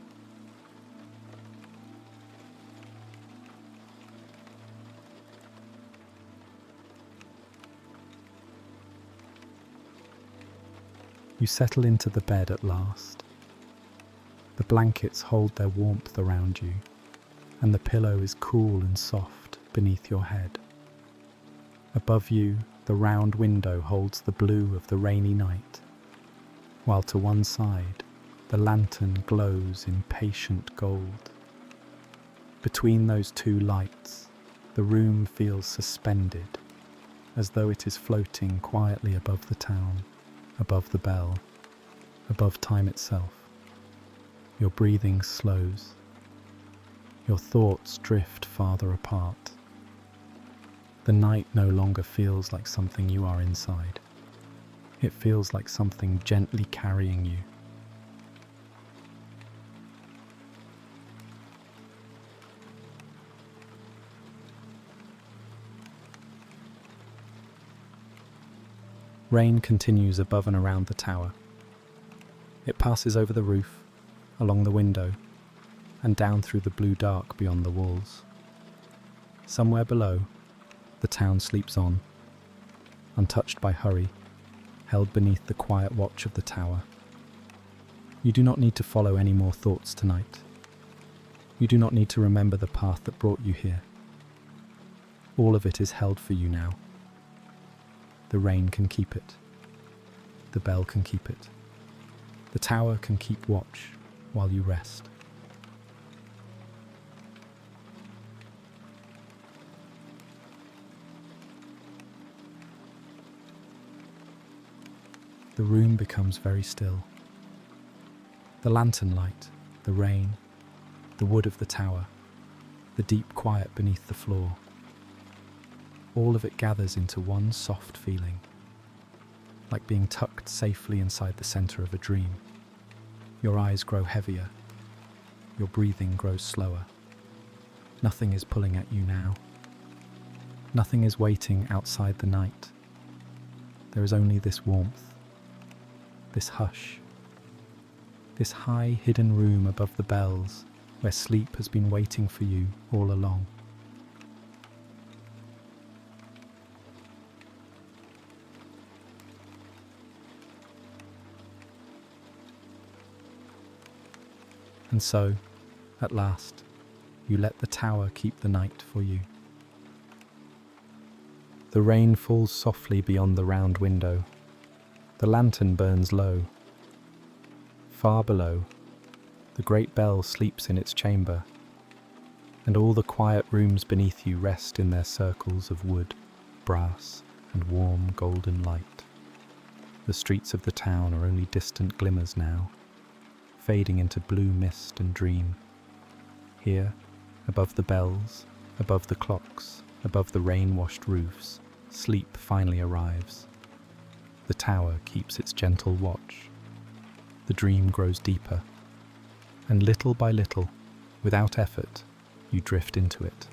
You settle into the bed at last. The blankets hold their warmth around you, and the pillow is cool and soft beneath your head. Above you, the round window holds the blue of the rainy night, while to one side, the lantern glows in patient gold. Between those two lights, the room feels suspended, as though it is floating quietly above the town, above the bell, above time itself. Your breathing slows. Your thoughts drift farther apart. The night no longer feels like something you are inside. It feels like something gently carrying you. Rain continues above and around the tower. It passes over the roof, along the window, and down through the blue dark beyond the walls. Somewhere below, the town sleeps on, untouched by hurry, held beneath the quiet watch of the tower. You do not need to follow any more thoughts tonight. You do not need to remember the path that brought you here. All of it is held for you now. The rain can keep it. The bell can keep it. The tower can keep watch while you rest. The room becomes very still. The lantern light, the rain, the wood of the tower, the deep quiet beneath the floor. All of it gathers into one soft feeling, like being tucked safely inside the center of a dream. Your eyes grow heavier. Your breathing grows slower. Nothing is pulling at you now. Nothing is waiting outside the night. There is only this warmth, this hush, this high hidden room above the bells where sleep has been waiting for you all along. And so, at last, you let the tower keep the night for you. The rain falls softly beyond the round window. The lantern burns low. Far below, the great bell sleeps in its chamber, and all the quiet rooms beneath you rest in their circles of wood, brass, and warm golden light. The streets of the town are only distant glimmers now, fading into blue mist and dream. Here, above the bells, above the clocks, above the rain-washed roofs, sleep finally arrives. The tower keeps its gentle watch. The dream grows deeper, and little by little, without effort, you drift into it.